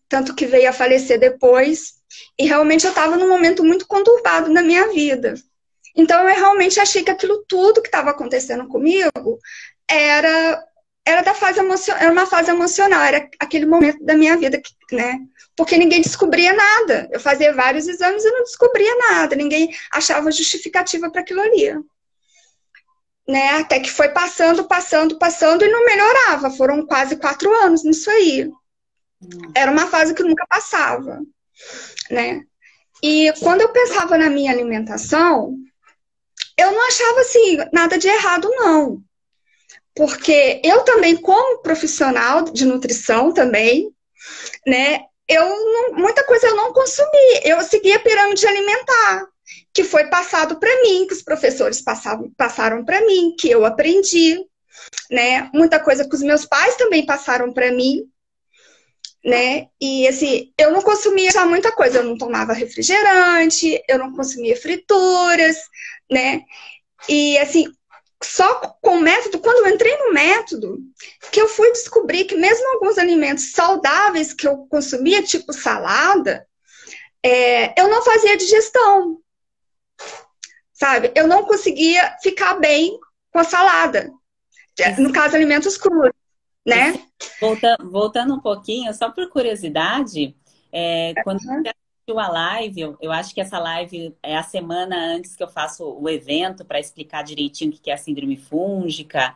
[SPEAKER 2] tanto que veio a falecer depois, e realmente eu estava num momento muito conturbado na minha vida. Então eu realmente achei que aquilo tudo que estava acontecendo comigo era era uma fase emocional, era aquele momento da minha vida, né? Porque ninguém descobria nada. Eu fazia vários exames e não descobria nada. Ninguém achava justificativa para aquilo ali. Né? Até que foi passando e não melhorava. Foram quase 4 anos nisso aí. Era uma fase que nunca passava, né? E quando eu pensava na minha alimentação, eu não achava assim nada de errado, não. Porque eu também, como profissional de nutrição também, né? Muita coisa eu não consumi. Eu segui a pirâmide alimentar, que foi passado para mim, que os professores passaram para mim, que eu aprendi, né? Muita coisa que os meus pais também passaram para mim, né? E assim, eu não consumia já muita coisa. Eu não tomava refrigerante, eu não consumia frituras, né? E assim, só com o método, quando eu entrei no método, que eu fui descobrir que mesmo alguns alimentos saudáveis que eu consumia, tipo salada, eu não fazia digestão, sabe? Eu não conseguia ficar bem com a salada. No caso, alimentos crus, né?
[SPEAKER 1] Voltando um pouquinho, só por curiosidade, quando você assistiu a live, eu acho que essa live é a semana antes que eu faço o evento para explicar direitinho o que é a síndrome fúngica.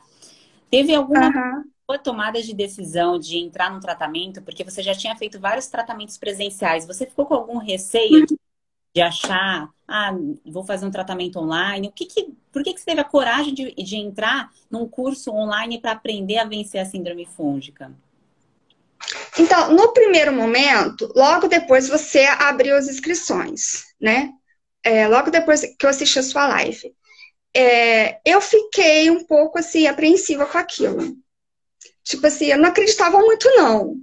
[SPEAKER 1] Teve alguma tomada de decisão de entrar no tratamento? Porque você já tinha feito vários tratamentos presenciais. Você ficou com algum receio de achar, vou fazer um tratamento online? Por que você teve a coragem de entrar num curso online para aprender a vencer a síndrome fúngica?
[SPEAKER 2] Então, no primeiro momento, logo depois você abriu as inscrições, né? Logo depois que eu assisti a sua live. Eu fiquei um pouco, assim, apreensiva com aquilo. Tipo assim, eu não acreditava muito, não.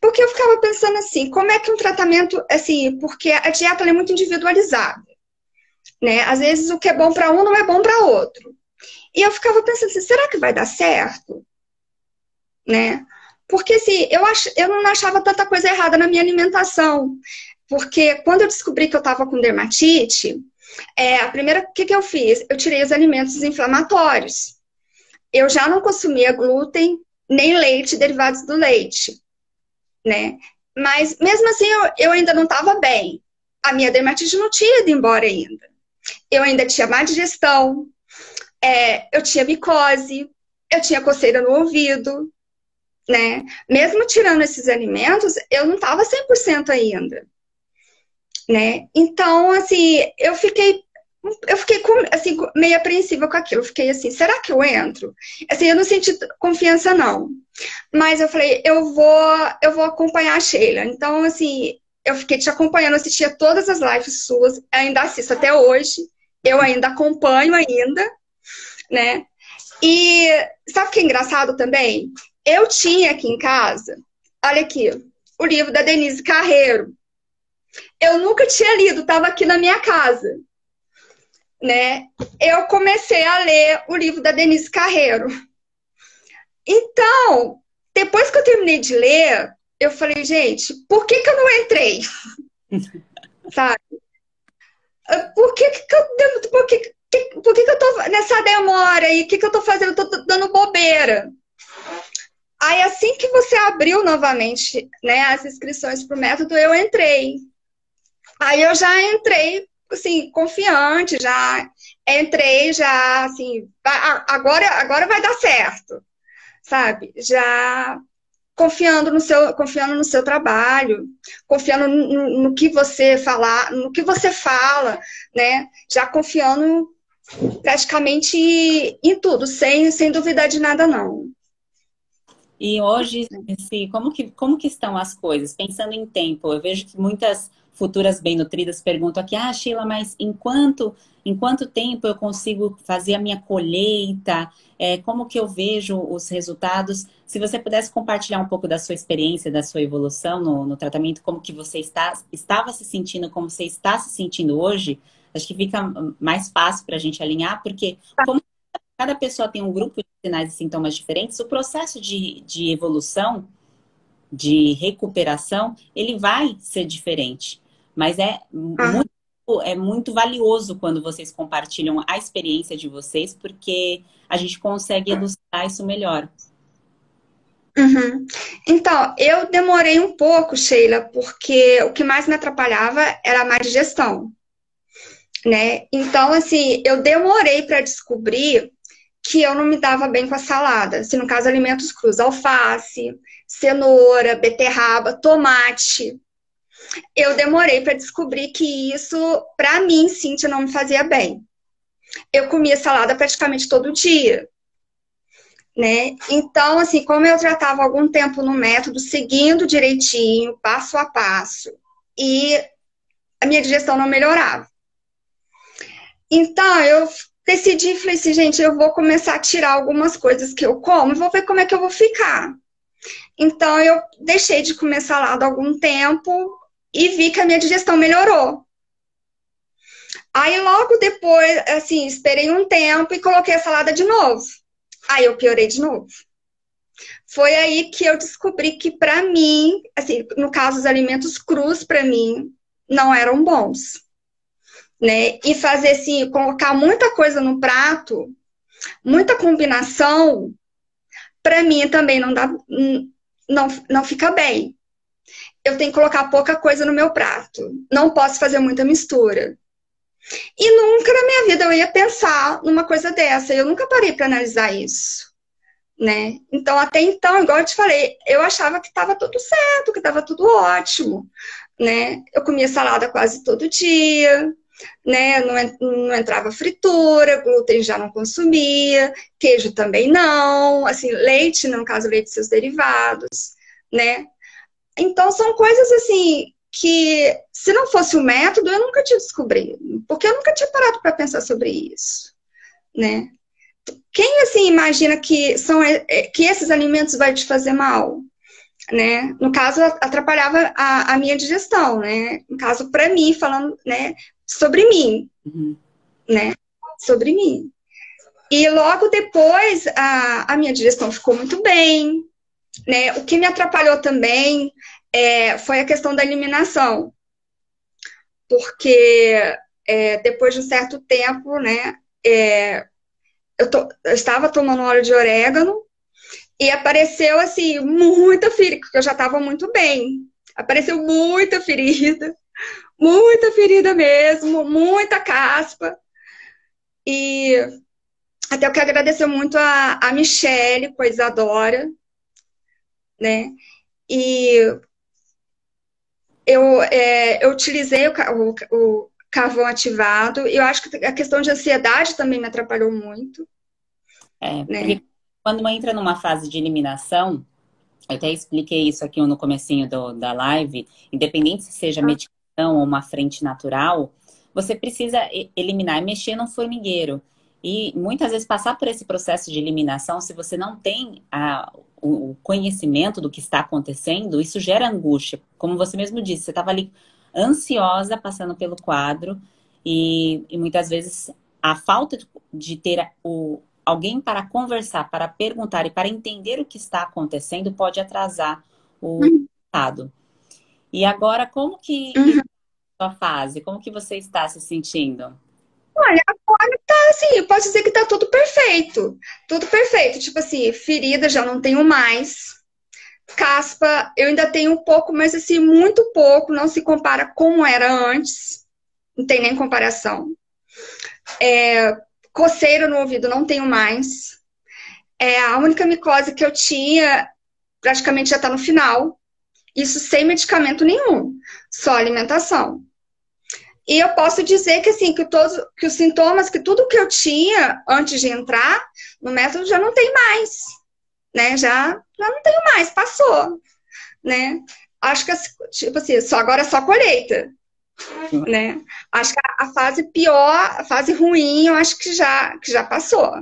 [SPEAKER 2] Porque eu ficava pensando assim, como é que um tratamento, assim, porque a dieta é muito individualizada, né? Às vezes o que é bom para um não é bom para outro. E eu ficava pensando assim, será que vai dar certo? Né? Porque assim, eu não achava tanta coisa errada na minha alimentação. Porque quando eu descobri que eu estava com dermatite, a primeira, o que eu fiz? Eu tirei os alimentos inflamatórios. Eu já não consumia glúten, nem leite, derivados do leite, né? Mas mesmo assim, eu ainda não estava bem. A minha dermatite não tinha ido embora ainda. Eu ainda tinha má digestão, eu tinha micose, eu tinha coceira no ouvido, né? Mesmo tirando esses alimentos, eu não estava 100% ainda, né? Então, assim, eu fiquei assim, meio apreensiva com aquilo. Eu fiquei assim, será que eu entro? Assim, eu não senti confiança, não. Mas eu falei, eu vou acompanhar a Sheila. Então, assim, eu fiquei te acompanhando, assistia todas as lives suas, ainda assisto até hoje, eu ainda acompanho ainda, né? E sabe o que é engraçado também? Eu tinha aqui em casa, olha aqui, o livro da Denise Carreiro. Eu nunca tinha lido, estava aqui na minha casa, né? Eu comecei a ler o livro da Denise Carreiro. Então, depois que eu terminei de ler, eu falei, gente, por que eu não entrei? Sabe? Por que eu tô nessa demora aí? O que eu tô fazendo? Eu tô dando bobeira. Aí, assim que você abriu novamente, né, as inscrições pro método, eu entrei. Aí eu já entrei, assim, confiante, já entrei, já, assim, agora vai dar certo, sabe? Já confiando no seu trabalho, confiando no que você falar, no que você fala, né? Já confiando praticamente em tudo, sem duvidar de nada, não.
[SPEAKER 1] E hoje, como que estão as coisas? Pensando em tempo, eu vejo que muitas futuras bem-nutridas perguntam aqui, Sheila, mas em quanto tempo eu consigo fazer a minha colheita? Como que eu vejo os resultados? Se você pudesse compartilhar um pouco da sua experiência, da sua evolução no tratamento, como que você estava se sentindo, como você está se sentindo hoje, acho que fica mais fácil para a gente alinhar, porque como cada pessoa tem um grupo de sinais e sintomas diferentes, o processo de evolução, de recuperação, ele vai ser diferente. Mas é muito valioso quando vocês compartilham a experiência de vocês, porque a gente consegue ilustrar isso melhor.
[SPEAKER 2] Uhum. Então, eu demorei um pouco, Sheila, porque o que mais me atrapalhava era a má digestão, né? Então, assim, eu demorei para descobrir que eu não me dava bem com a salada. Assim, no caso, alimentos crus, alface, cenoura, beterraba, tomate. Eu demorei para descobrir que isso, para mim, Cíntia, não me fazia bem. Eu comia salada praticamente todo dia, né? Então, assim, como eu tratava há algum tempo no método, seguindo direitinho, passo a passo, e a minha digestão não melhorava. Então, eu decidi, falei assim, gente, eu vou começar a tirar algumas coisas que eu como e vou ver como é que eu vou ficar. Então, eu deixei de comer salada há algum tempo e vi que a minha digestão melhorou. Aí, logo depois, assim, esperei um tempo e coloquei a salada de novo. Aí, eu piorei de novo. Foi aí que eu descobri que, para mim, assim, no caso, os alimentos crus, para mim, não eram bons. Né? E fazer assim, colocar muita coisa no prato, muita combinação, para mim também não dá, não fica bem. Eu tenho que colocar pouca coisa no meu prato. Não posso fazer muita mistura. E nunca na minha vida eu ia pensar numa coisa dessa. Eu nunca parei para analisar isso, né? Então, até então, igual eu te falei, eu achava que estava tudo certo, que estava tudo ótimo, né? Eu comia salada quase todo dia, né? Não entrava fritura, glúten já não consumia, queijo também não, assim, leite, no caso, leite e seus derivados, né? Então, são coisas assim que, se não fosse o método, eu nunca tinha descobrido, porque eu nunca tinha parado para pensar sobre isso, né? Quem, assim, imagina que, que esses alimentos vão te fazer mal? Né? No caso, atrapalhava a minha digestão, né? No caso, para mim, falando, né, sobre mim, né? Sobre mim. E logo depois, a minha digestão ficou muito bem, né? O que me atrapalhou também foi a questão da eliminação. Porque depois de um certo tempo, né? Eu estava tomando óleo de orégano e apareceu, assim, muita ferida, porque eu já estava muito bem. Apareceu muita ferida mesmo, muita caspa. E até eu quero agradecer muito a Michelle, com a Isadora, né? E eu utilizei o carvão ativado. E eu acho que a questão de ansiedade também me atrapalhou muito.
[SPEAKER 1] Né?
[SPEAKER 2] Porque
[SPEAKER 1] quando entra numa fase de eliminação, eu até expliquei isso aqui no comecinho da live, independente se seja medicação ou uma frente natural, você precisa eliminar e mexer no formigueiro. E muitas vezes passar por esse processo de eliminação, se você não tem o conhecimento do que está acontecendo, isso gera angústia. Como você mesmo disse, você estava ali ansiosa passando pelo quadro e muitas vezes a falta de ter alguém para conversar, para perguntar e para entender o que está acontecendo pode atrasar o resultado. E agora, como que a sua fase? Como que você está se sentindo?
[SPEAKER 2] Olha, agora tá assim, eu posso dizer que tá tudo perfeito. Tudo perfeito. Tipo assim, ferida já não tenho mais. Caspa eu ainda tenho um pouco, mas assim, muito pouco. Não se compara como era antes. Não tem nem comparação. Coceira no ouvido não tenho mais. A única micose que eu tinha praticamente já tá no final. Isso sem medicamento nenhum. Só alimentação. E eu posso dizer que, assim, que os sintomas, que tudo que eu tinha antes de entrar no método já não tem mais, né? Já não tenho mais, passou, né? Acho que, tipo assim, agora é só colheita, né? Acho que a fase pior, a fase ruim, eu acho que já passou,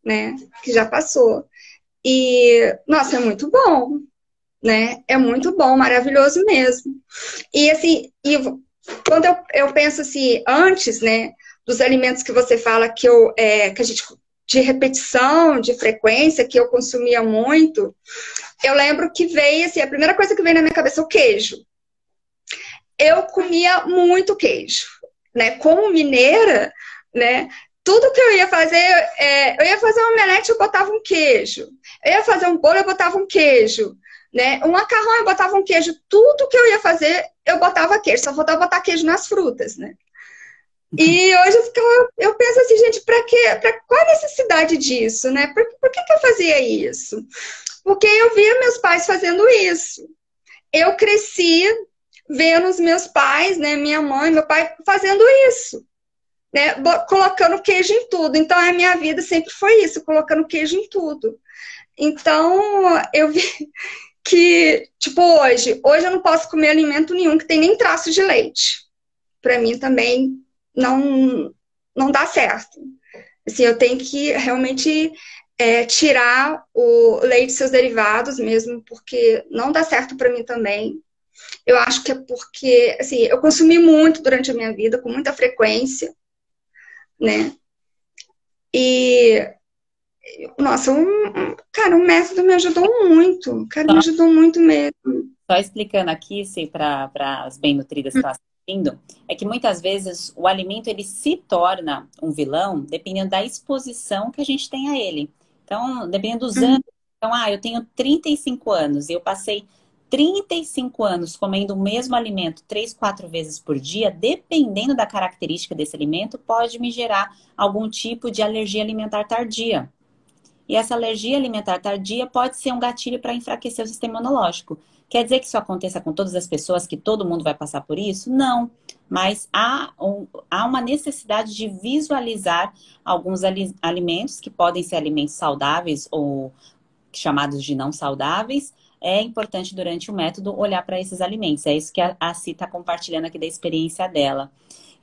[SPEAKER 2] né? Que já passou. E, nossa, é muito bom, né? É muito bom, maravilhoso mesmo. E, assim, quando eu penso assim, antes, né, dos alimentos que você fala que a gente, de repetição, de frequência, que eu consumia muito, eu lembro que veio, assim, a primeira coisa que veio na minha cabeça é o queijo. Eu comia muito queijo, né, como mineira, né, tudo que eu ia fazer um omelete, eu botava um queijo. Eu ia fazer um bolo, eu botava um queijo. Né? Um macarrão, eu botava um queijo. Tudo que eu ia fazer, eu botava queijo. Só faltava botar queijo nas frutas, né? E hoje eu penso assim, gente, para quê? Qual a necessidade disso, né? Por que eu fazia isso? Porque eu via meus pais fazendo isso. Eu cresci vendo os meus pais, né, minha mãe, meu pai fazendo isso, né, colocando queijo em tudo. Então a minha vida sempre foi isso, colocando queijo em tudo. Então eu vi que, tipo, hoje eu não posso comer alimento nenhum que tem nem traço de leite. Para mim também não não dá certo. Assim, eu tenho que realmente tirar o leite e seus derivados mesmo, porque não dá certo para mim também. Eu acho que é porque, assim, eu consumi muito durante a minha vida, com muita frequência, né? E, nossa, cara, o método me ajudou muito. Cara, me ajudou muito mesmo.
[SPEAKER 1] Só explicando aqui, se para as bem nutridas que estão assistindo, é que muitas vezes o alimento ele se torna um vilão dependendo da exposição que a gente tem a ele. Então, dependendo dos anos. Então, eu tenho 35 anos e eu passei 35 anos comendo o mesmo alimento 3, 4 vezes por dia, dependendo da característica desse alimento, pode me gerar algum tipo de alergia alimentar tardia. E essa alergia alimentar tardia pode ser um gatilho para enfraquecer o sistema imunológico. Quer dizer que isso aconteça com todas as pessoas, que todo mundo vai passar por isso? Não. Mas há uma necessidade de visualizar alguns alimentos, que podem ser alimentos saudáveis ou chamados de não saudáveis. É importante, durante o método, olhar para esses alimentos. É isso que a Si está compartilhando aqui da experiência dela.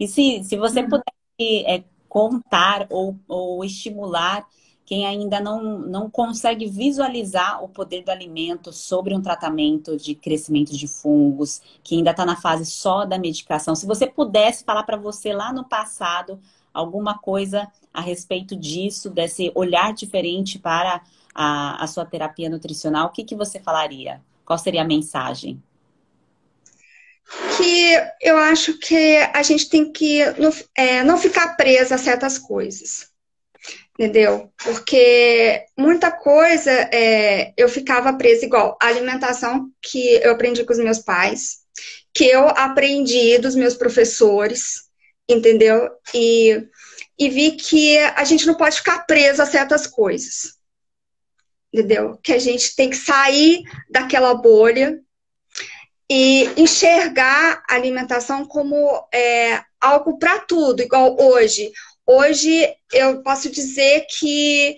[SPEAKER 1] E se você puder contar ou estimular quem ainda não consegue visualizar o poder do alimento sobre um tratamento de crescimento de fungos, que ainda está na fase só da medicação. Se você pudesse falar para você lá no passado alguma coisa a respeito disso, desse olhar diferente para a sua terapia nutricional, o que você falaria? Qual seria a mensagem?
[SPEAKER 2] Que eu acho que a gente tem que não ficar presa a certas coisas. Entendeu? Porque muita coisa eu ficava presa igual. A alimentação que eu aprendi com os meus pais, que eu aprendi dos meus professores, entendeu? E vi que a gente não pode ficar presa a certas coisas, entendeu? Que a gente tem que sair daquela bolha e enxergar a alimentação como algo para tudo, igual hoje. Hoje eu posso dizer que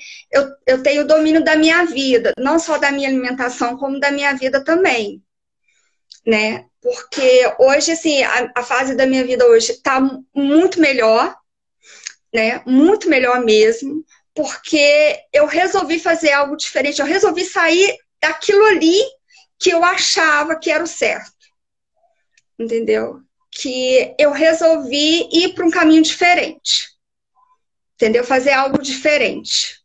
[SPEAKER 2] eu tenho domínio da minha vida, não só da minha alimentação, como da minha vida também, né? Porque hoje, assim, a fase da minha vida hoje está muito melhor, né? Muito melhor mesmo, porque eu resolvi fazer algo diferente, eu resolvi sair daquilo ali que eu achava que era o certo, entendeu? Que eu resolvi ir para um caminho diferente. Entendeu? Fazer algo diferente.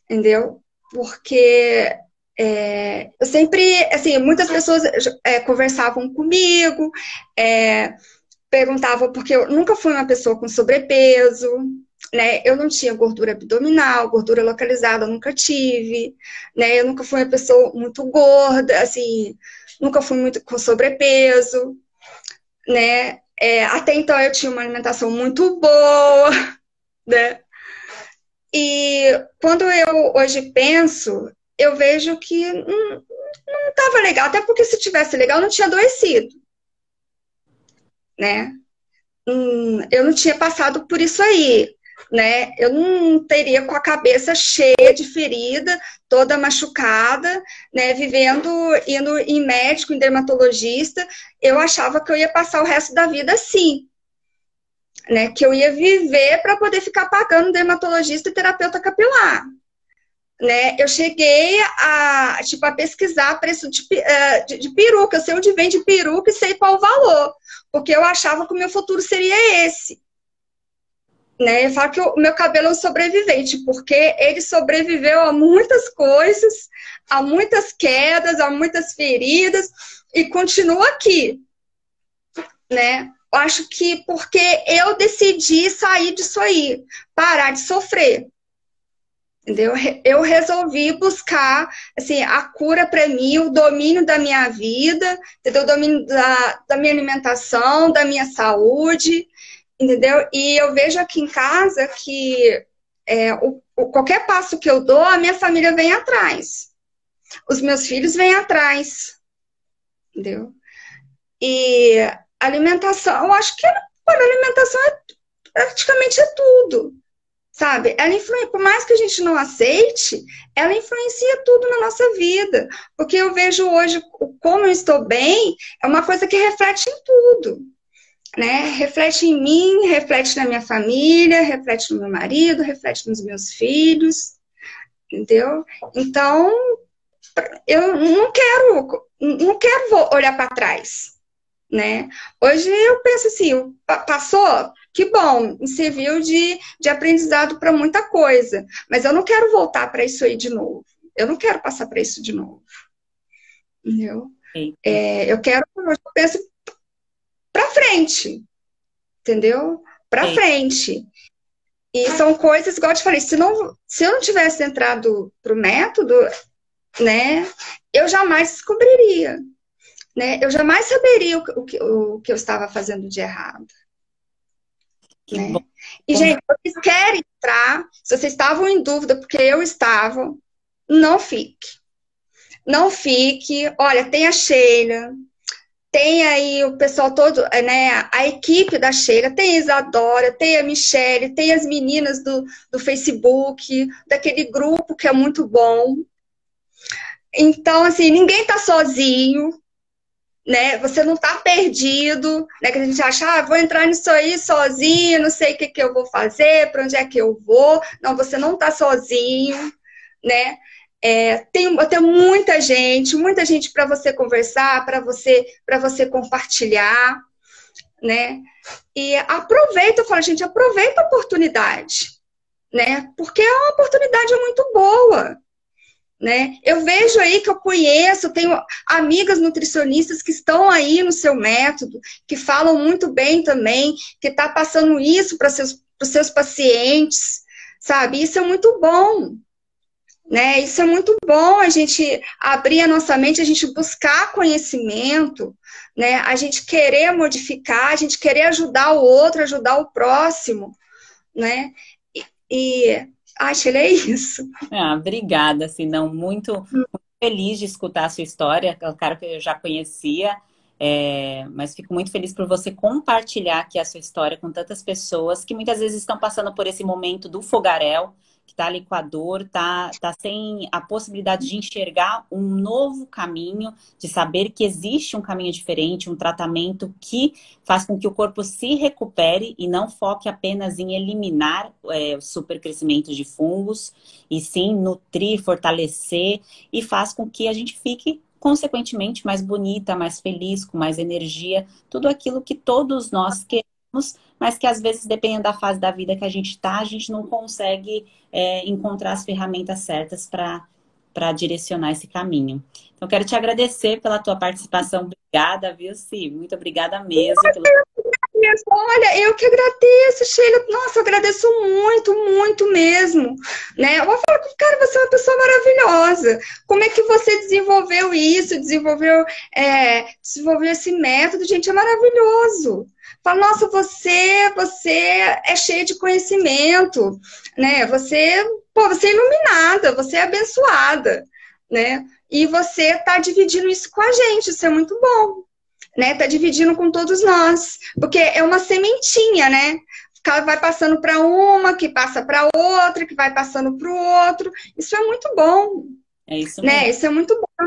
[SPEAKER 2] Entendeu? Porque eu sempre, assim, muitas pessoas conversavam comigo, perguntavam, porque eu nunca fui uma pessoa com sobrepeso, né? Eu não tinha gordura abdominal, gordura localizada, eu nunca tive, né? Eu nunca fui uma pessoa muito gorda, assim, nunca fui muito com sobrepeso, né? Até então eu tinha uma alimentação muito boa, né? E quando eu hoje penso, eu vejo que não estava legal, até porque se tivesse legal, não tinha adoecido, né? Eu não tinha passado por isso aí, né? Eu não teria com a cabeça cheia de ferida, toda machucada, né? Indo em médico, em dermatologista, eu achava que eu ia passar o resto da vida assim. Né, que eu ia viver para poder ficar pagando dermatologista e terapeuta capilar. Né? Eu cheguei a pesquisar preço de peruca, eu sei onde vende peruca e sei qual o valor, porque eu achava que o meu futuro seria esse. Né? Eu falo que o meu cabelo é um sobrevivente, porque ele sobreviveu a muitas coisas, a muitas quedas, a muitas feridas, e continua aqui. Né? Eu acho que porque eu decidi sair disso aí, parar de sofrer. Entendeu? Eu resolvi buscar assim, a cura para mim, o domínio da minha vida, entendeu? O domínio da minha alimentação, da minha saúde. entendeu? E eu vejo aqui em casa que qualquer passo que eu dou, a minha família vem atrás. Os meus filhos vêm atrás, entendeu? E alimentação, eu acho que para alimentação praticamente é tudo, sabe? Ela influencia, por mais que a gente não aceite, ela influencia tudo na nossa vida. Porque eu vejo hoje como eu estou bem, é uma coisa que reflete em tudo, né? Reflete em mim, reflete na minha família, reflete no meu marido, reflete nos meus filhos, entendeu? Então, eu não quero olhar para trás, né? Hoje eu penso assim, passou, que bom, me serviu de aprendizado para muita coisa, mas eu não quero voltar para isso aí de novo. Eu não quero passar para isso de novo, entendeu? Eu penso para frente, entendeu? Para frente. E são coisas, igual eu te falei, se eu não tivesse entrado pro método, né, eu jamais descobriria, né? Eu jamais saberia o que eu estava fazendo de errado.
[SPEAKER 1] Que
[SPEAKER 2] né?
[SPEAKER 1] bom.
[SPEAKER 2] E, gente, se vocês querem entrar, se vocês estavam em dúvida, porque eu estava, não fique. Não fique. Olha, tem a Sheila, tem aí o pessoal todo, né? A equipe da Sheila, tem a Isadora, tem a Michelle, tem as meninas do Facebook, daquele grupo que é muito bom. Então, assim, ninguém tá sozinho, né? Você não tá perdido, né? Que a gente acha, vou entrar nisso aí sozinho, não sei o que eu vou fazer, para onde é que eu vou. Não, você não tá sozinho, né? Tem muita gente para você conversar, para você compartilhar, né? E aproveita, eu falo, gente, aproveita a oportunidade, né? Porque é uma oportunidade muito boa, né? Eu vejo aí que eu conheço, tenho amigas nutricionistas que estão aí no seu método, que falam muito bem também, que está passando isso para os seus pacientes, sabe? Isso é muito bom, né? Isso é muito bom, a gente abrir a nossa mente, a gente buscar conhecimento, né? A gente querer modificar, a gente querer ajudar o outro, ajudar o próximo, né? Acho que é isso.
[SPEAKER 1] Obrigada, assim, não, muito feliz de escutar a sua história, é um cara que eu já conhecia, mas fico muito feliz por você compartilhar aqui a sua história com tantas pessoas que muitas vezes estão passando por esse momento do fogaréu, que está ali com a dor, tá sem a possibilidade de enxergar um novo caminho, de saber que existe um caminho diferente, um tratamento que faz com que o corpo se recupere e não foque apenas em eliminar o supercrescimento de fungos, e sim nutrir, fortalecer, e faz com que a gente fique consequentemente mais bonita, mais feliz, com mais energia, tudo aquilo que todos nós queremos, mas que às vezes, dependendo da fase da vida que a gente está, a gente não consegue encontrar as ferramentas certas para direcionar esse caminho. Então, quero te agradecer pela tua participação. Obrigada, viu, Si? Muito obrigada mesmo.
[SPEAKER 2] Olha, eu que agradeço, Sheila. Nossa, eu agradeço muito, muito mesmo. Né? Eu vou falar, cara, você é uma pessoa maravilhosa. Como é que você desenvolveu isso? Desenvolveu esse método? Gente, é maravilhoso. Fala, nossa, você é cheia de conhecimento, né? Você é iluminada, você é abençoada, né? E você está dividindo isso com a gente, isso é muito bom. Né, tá dividindo com todos nós, porque é uma sementinha, né? Vai passando para uma, que passa para outra, que vai passando para o outro. Isso é muito bom.
[SPEAKER 1] É isso
[SPEAKER 2] né?
[SPEAKER 1] mesmo.
[SPEAKER 2] Isso é muito bom.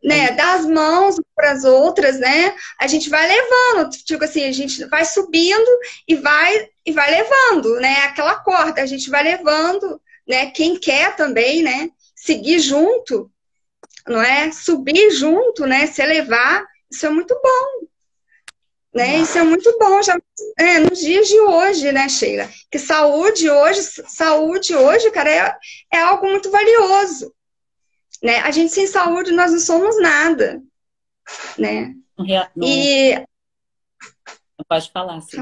[SPEAKER 2] Né? Dar as mãos para as outras, né? A gente vai levando, tipo assim, a gente vai subindo e vai levando, né? Aquela corda, a gente vai levando, né? Quem quer também, né? Seguir junto, não é? Subir junto, né? Se elevar. Isso é muito bom, né? Isso é muito bom já, nos dias de hoje, né, Sheila? Que saúde hoje, cara, é algo muito valioso, né? A gente sem saúde, nós não somos nada, né?
[SPEAKER 1] Não pode falar, sim.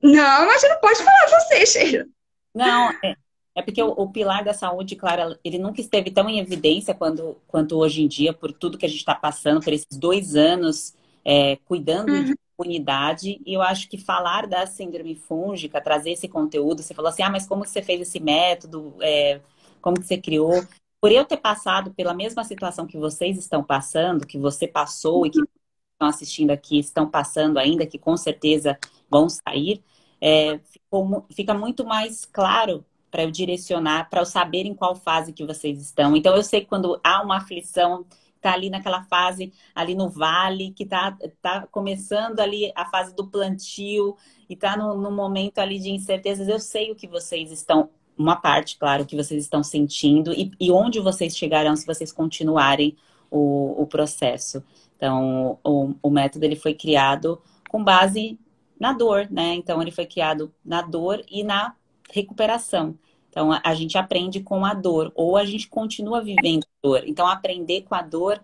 [SPEAKER 2] Não, mas você não pode falar você, Sheila.
[SPEAKER 1] Não, é porque o pilar da saúde, claro, ele nunca esteve tão em evidência quanto hoje em dia, por tudo que a gente está passando, por esses 2 anos cuidando de comunidade. E eu acho que falar da síndrome fúngica, trazer esse conteúdo, você falou assim, mas como que você fez esse método? Como que você criou? Por eu ter passado pela mesma situação que vocês estão passando, que você passou e que estão assistindo aqui estão passando ainda, que com certeza vão sair, fica muito mais claro para eu direcionar, para eu saber em qual fase que vocês estão. Então, eu sei que quando há uma aflição, está ali naquela fase, ali no vale, que tá começando ali a fase do plantio, e está no momento ali de incertezas, eu sei o que vocês estão, uma parte, claro, que vocês estão sentindo, e onde vocês chegarão se vocês continuarem o processo. Então, o método ele foi criado com base na dor, né? Então, ele foi criado na dor e na recuperação. Então, a gente aprende com a dor, ou a gente continua vivendo a dor. Então, aprender com a dor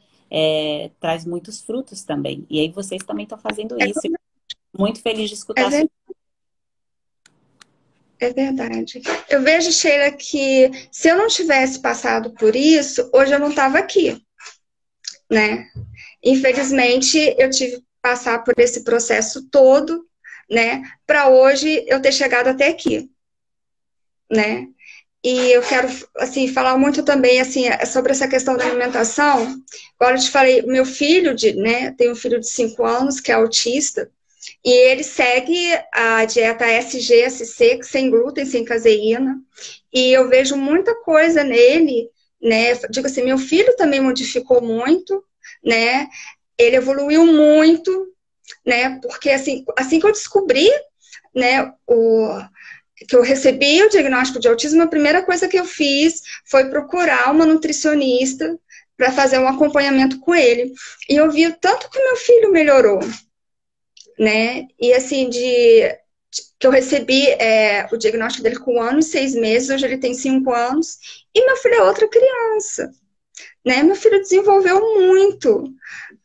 [SPEAKER 1] traz muitos frutos também. E aí, vocês também estão fazendo isso. Muito feliz de escutar.
[SPEAKER 2] É verdade. Eu vejo, Sheila, que se eu não tivesse passado por isso, hoje eu não estava aqui, né? Infelizmente, eu tive que passar por esse processo todo, né? Para hoje eu ter chegado até aqui, né? E eu quero, assim, falar muito também, assim, sobre essa questão da alimentação. Agora eu te falei, meu filho, né? Tenho um filho de 5 anos que é autista, e ele segue a dieta SGSC, sem glúten, sem caseína, e eu vejo muita coisa nele, né? Digo assim, meu filho também modificou muito, né? Ele evoluiu muito, né? Porque assim que eu descobri, né, que eu recebi o diagnóstico de autismo, a primeira coisa que eu fiz foi procurar uma nutricionista para fazer um acompanhamento com ele. E eu vi o tanto que meu filho melhorou, né? E assim, que eu recebi o diagnóstico dele com 1 ano e 6 meses, hoje ele tem 5 anos, e meu filho é outra criança, né? Meu filho desenvolveu muito,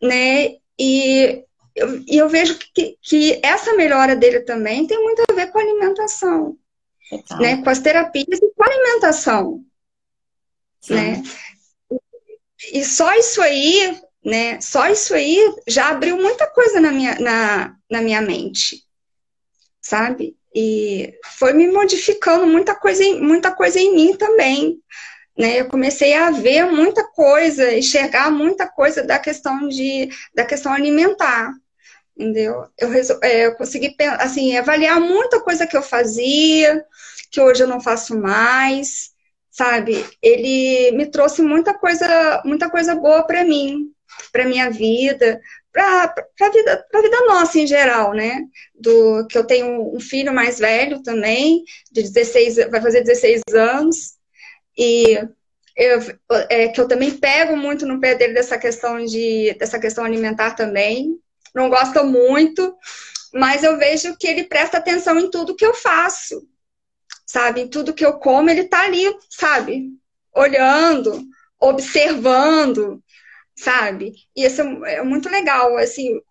[SPEAKER 2] né? E eu vejo que essa melhora dele também tem muito a ver com a alimentação, né? Com as terapias e com a alimentação, né? E só isso aí, né? Só isso aí já abriu muita coisa na minha mente, sabe? E foi me modificando muita coisa em mim também, né? Eu comecei a ver muita coisa, enxergar muita coisa da questão alimentar, entendeu? Eu consegui, assim, avaliar muita coisa que eu fazia, que hoje eu não faço mais, sabe? Ele me trouxe muita coisa boa para mim, para minha vida, para a vida nossa em geral, né? Que eu tenho um filho mais velho também, vai fazer 16 anos, e que eu também pego muito no pé dele dessa questão alimentar também. Não gosta muito, mas eu vejo que ele presta atenção em tudo que eu faço, sabe? Em tudo que eu como, ele tá ali, sabe? Olhando, observando, sabe? E isso é muito legal, assim,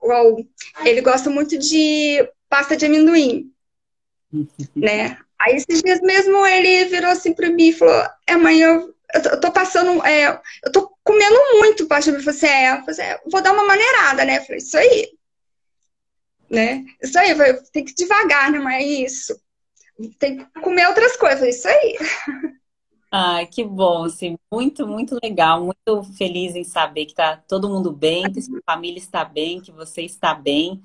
[SPEAKER 2] ele gosta muito de pasta de amendoim, né? Aí esses dias mesmo ele virou assim pra mim e falou, mãe, eu tô passando, eu tô comendo muito pasta de amendoim. Eu falei assim, vou dar uma maneirada, né? Eu falei, isso aí, né? Isso aí, tem que ir devagar, né? Mas é isso. Tem que comer outras coisas, isso aí.
[SPEAKER 1] Ai, que bom, assim, muito, muito legal, muito feliz em saber que tá todo mundo bem, que sua família está bem, que você está bem.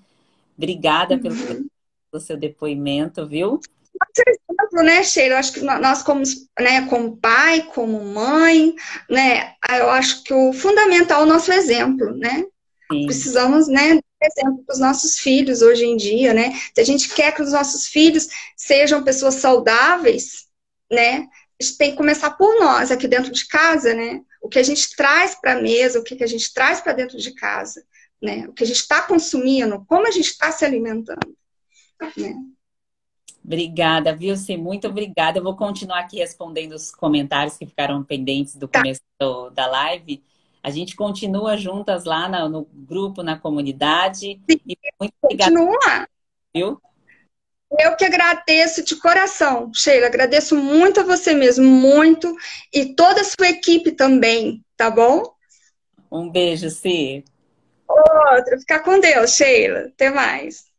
[SPEAKER 1] Obrigada pelo seu depoimento, viu?
[SPEAKER 2] Exemplo, né, Sheila? Eu acho que nós, como pai, como mãe, né, eu acho que o fundamental é o nosso exemplo, né? Sim. Precisamos, né, de exemplo para os nossos filhos hoje em dia, né? Se a gente quer que os nossos filhos sejam pessoas saudáveis, né, a gente tem que começar por nós, aqui dentro de casa, né? O que a gente traz para a mesa, o que a gente traz para dentro de casa, né? O que a gente está consumindo, como a gente está se alimentando, né?
[SPEAKER 1] Obrigada, Vilce, muito obrigada. Eu vou continuar aqui respondendo os comentários que ficaram pendentes do começo da live. A gente continua juntas lá no grupo, na comunidade.
[SPEAKER 2] Sim,
[SPEAKER 1] e muito obrigada.
[SPEAKER 2] Continua.
[SPEAKER 1] Viu?
[SPEAKER 2] Eu que agradeço de coração, Sheila. Agradeço muito a você mesmo, muito. E toda a sua equipe também, tá bom?
[SPEAKER 1] Um beijo, Ci.
[SPEAKER 2] Outra. Ficar com Deus, Sheila. Até mais.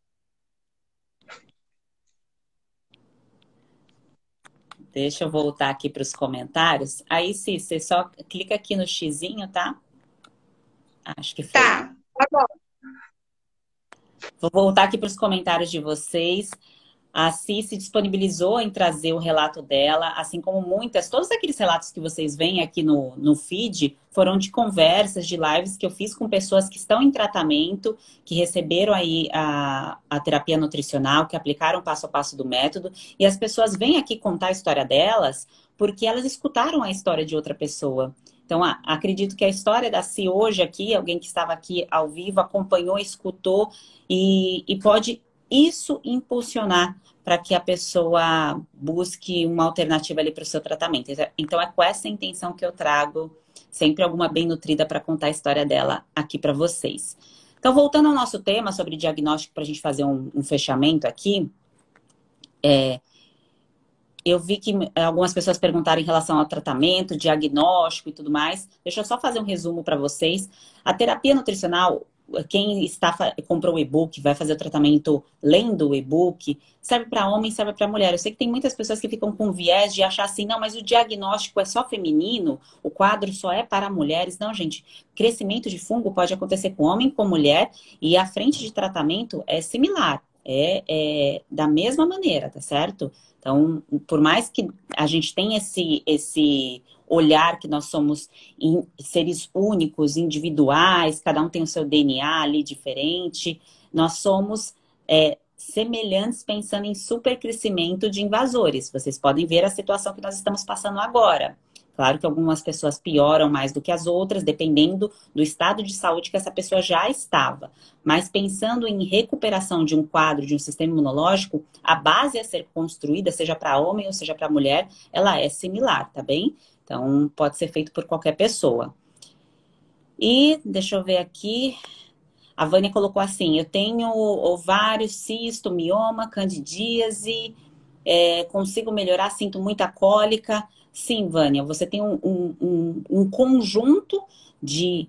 [SPEAKER 1] Deixa eu voltar aqui para os comentários. Aí, sim, você só clica aqui no xizinho, tá? Acho que foi.
[SPEAKER 2] Tá. Tá bom.
[SPEAKER 1] Vou voltar aqui para os comentários de vocês. A Ci se disponibilizou em trazer o relato dela, assim como muitas, todos aqueles relatos que vocês veem aqui no feed foram de conversas, de lives que eu fiz com pessoas que estão em tratamento, que receberam aí a terapia nutricional, que aplicaram passo a passo do método, e as pessoas vêm aqui contar a história delas porque elas escutaram a história de outra pessoa. Então, acredito que a história da Ci hoje aqui, alguém que estava aqui ao vivo, acompanhou, escutou e pode isso impulsionar para que a pessoa busque uma alternativa ali para o seu tratamento. Então, é com essa intenção que eu trago sempre alguma bem nutrida para contar a história dela aqui para vocês. Então, voltando ao nosso tema sobre diagnóstico, para a gente fazer um fechamento aqui, eu vi que algumas pessoas perguntaram em relação ao tratamento, diagnóstico e tudo mais. Deixa eu só fazer um resumo para vocês. A terapia nutricional, quem comprou o e-book, vai fazer o tratamento lendo o e-book, serve para homem, serve para mulher. Eu sei que tem muitas pessoas que ficam com viés de achar assim, não, mas o diagnóstico é só feminino, o quadro só é para mulheres. Não, gente, crescimento de fungo pode acontecer com homem, com mulher, e a frente de tratamento é similar, é da mesma maneira, tá certo? Então, por mais que a gente tenha esse olhar que nós somos seres únicos, individuais, cada um tem o seu DNA ali diferente, nós somos semelhantes pensando em supercrescimento de invasores. Vocês podem ver a situação que nós estamos passando agora. Claro que algumas pessoas pioram mais do que as outras, dependendo do estado de saúde que essa pessoa já estava. Mas pensando em recuperação de um quadro, de um sistema imunológico, a base a ser construída, seja para homem ou seja para mulher, ela é similar, tá bem? Então, pode ser feito por qualquer pessoa. E, deixa eu ver aqui, a Vânia colocou assim, eu tenho ovário, cisto, mioma, candidíase, consigo melhorar, sinto muita cólica. Sim, Vânia, você tem um conjunto de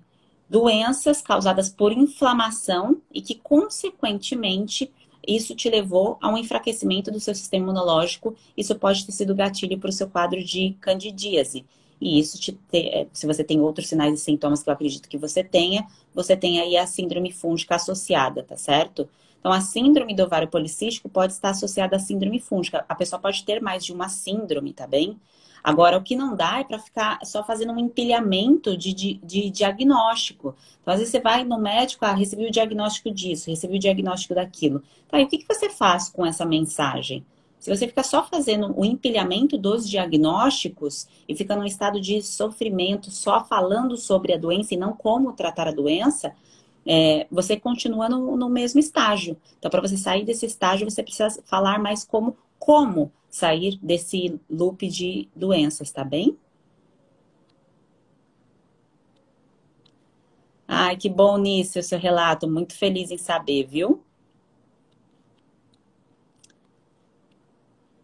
[SPEAKER 1] doenças causadas por inflamação e que, consequentemente, isso te levou a um enfraquecimento do seu sistema imunológico. Isso pode ter sido gatilho para o seu quadro de candidíase. E isso, se você tem outros sinais e sintomas que eu acredito que você tem aí a síndrome fúngica associada, tá certo? Então, a síndrome do ovário policístico pode estar associada à síndrome fúngica. A pessoa pode ter mais de uma síndrome, tá bem? Agora, o que não dá é para ficar só fazendo um empilhamento de diagnóstico. Então, às vezes você vai no médico, recebi o diagnóstico disso, recebi o diagnóstico daquilo. Tá, e o que você faz com essa mensagem? Se você ficar só fazendo o empilhamento dos diagnósticos e fica num estado de sofrimento, só falando sobre a doença e não como tratar a doença, você continua no mesmo estágio. Então, para você sair desse estágio, você precisa falar mais como sair desse loop de doenças, tá bem? Ai, que bom, Nício, o seu relato. Muito feliz em saber, viu?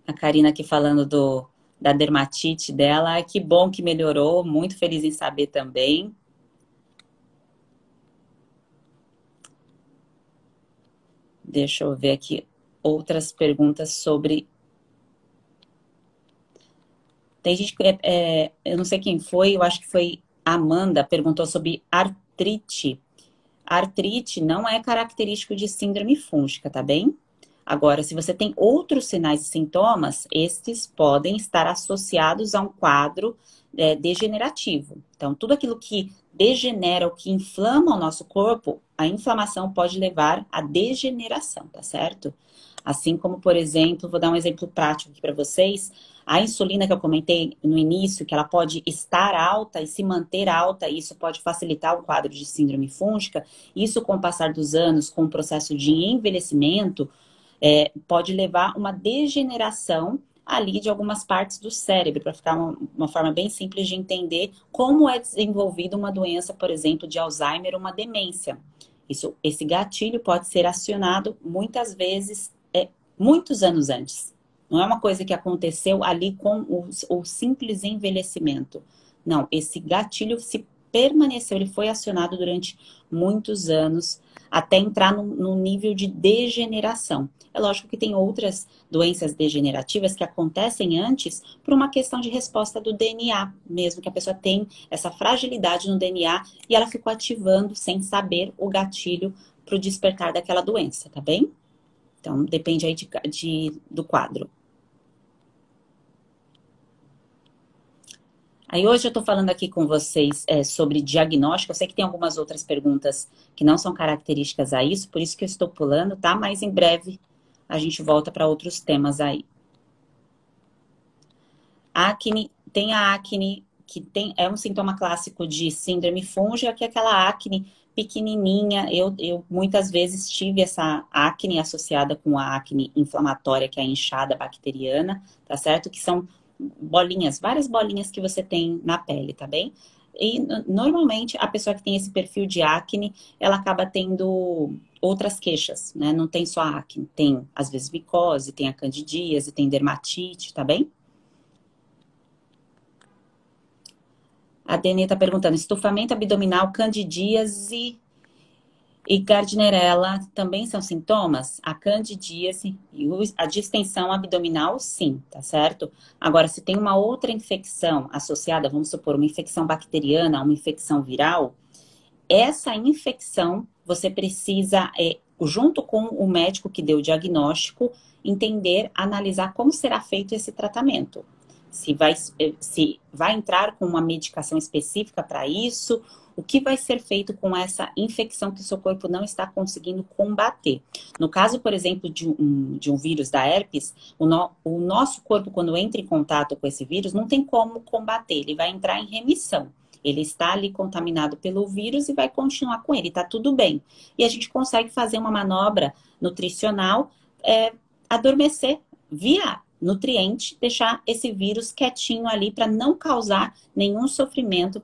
[SPEAKER 1] A Karina aqui falando da dermatite dela. Ai, que bom que melhorou. Muito feliz em saber também. Deixa eu ver aqui outras perguntas sobre... Tem gente que... eu não sei quem foi, eu acho que foi a Amanda, perguntou sobre artrite. A artrite não é característico de síndrome fúngica, tá bem? Agora, se você tem outros sinais e sintomas, estes podem estar associados a um quadro degenerativo. Então, tudo aquilo que degenera, o que inflama o nosso corpo, a inflamação pode levar à degeneração, tá certo? Assim como, por exemplo, vou dar um exemplo prático aqui para vocês. A insulina que eu comentei no início, que ela pode estar alta e se manter alta, e isso pode facilitar o quadro de síndrome fúngica. Isso, com o passar dos anos, com o processo de envelhecimento, pode levar uma degeneração ali de algumas partes do cérebro, para ficar uma forma bem simples de entender como é desenvolvida uma doença, por exemplo, de Alzheimer, uma demência. Esse gatilho pode ser acionado muitas vezes, muitos anos antes. Não é uma coisa que aconteceu ali com o simples envelhecimento. Não, esse gatilho se permaneceu, ele foi acionado durante muitos anos, até entrar num nível de degeneração. É lógico que tem outras doenças degenerativas que acontecem antes por uma questão de resposta do DNA, mesmo que a pessoa tem essa fragilidade no DNA e ela ficou ativando sem saber o gatilho para o despertar daquela doença, tá bem? Então, depende aí do quadro. Aí hoje eu estou falando aqui com vocês sobre diagnóstico. Eu sei que tem algumas outras perguntas que não são características a isso, por isso que eu estou pulando, tá? Mas em breve a gente volta para outros temas aí. Acne, tem a acne, que é um sintoma clássico de síndrome fúngica, que é aquela acne pequenininha. Eu muitas vezes tive essa acne associada com a acne inflamatória, que é a inchada bacteriana, tá certo? Que são bolinhas, várias bolinhas que você tem na pele, tá bem? E normalmente a pessoa que tem esse perfil de acne, ela acaba tendo outras queixas, né? Não tem só acne, tem às vezes micose, tem a candidíase, tem dermatite, tá bem? A Deni tá perguntando, estufamento abdominal, candidíase e Gardnerella também são sintomas? A candidíase e a distensão abdominal, sim, tá certo? Agora, se tem uma outra infecção associada, vamos supor, uma infecção bacteriana, uma infecção viral, essa infecção você precisa, junto com o médico que deu o diagnóstico, entender, analisar como será feito esse tratamento. Se vai entrar com uma medicação específica para isso, o que vai ser feito com essa infecção que o seu corpo não está conseguindo combater. No caso, por exemplo, de um vírus da herpes, o nosso corpo, quando entra em contato com esse vírus, não tem como combater, ele vai entrar em remissão. Ele está ali contaminado pelo vírus e vai continuar com ele, tá tudo bem. E a gente consegue fazer uma manobra nutricional, adormecer via nutriente, deixar esse vírus quietinho ali para não causar nenhum sofrimento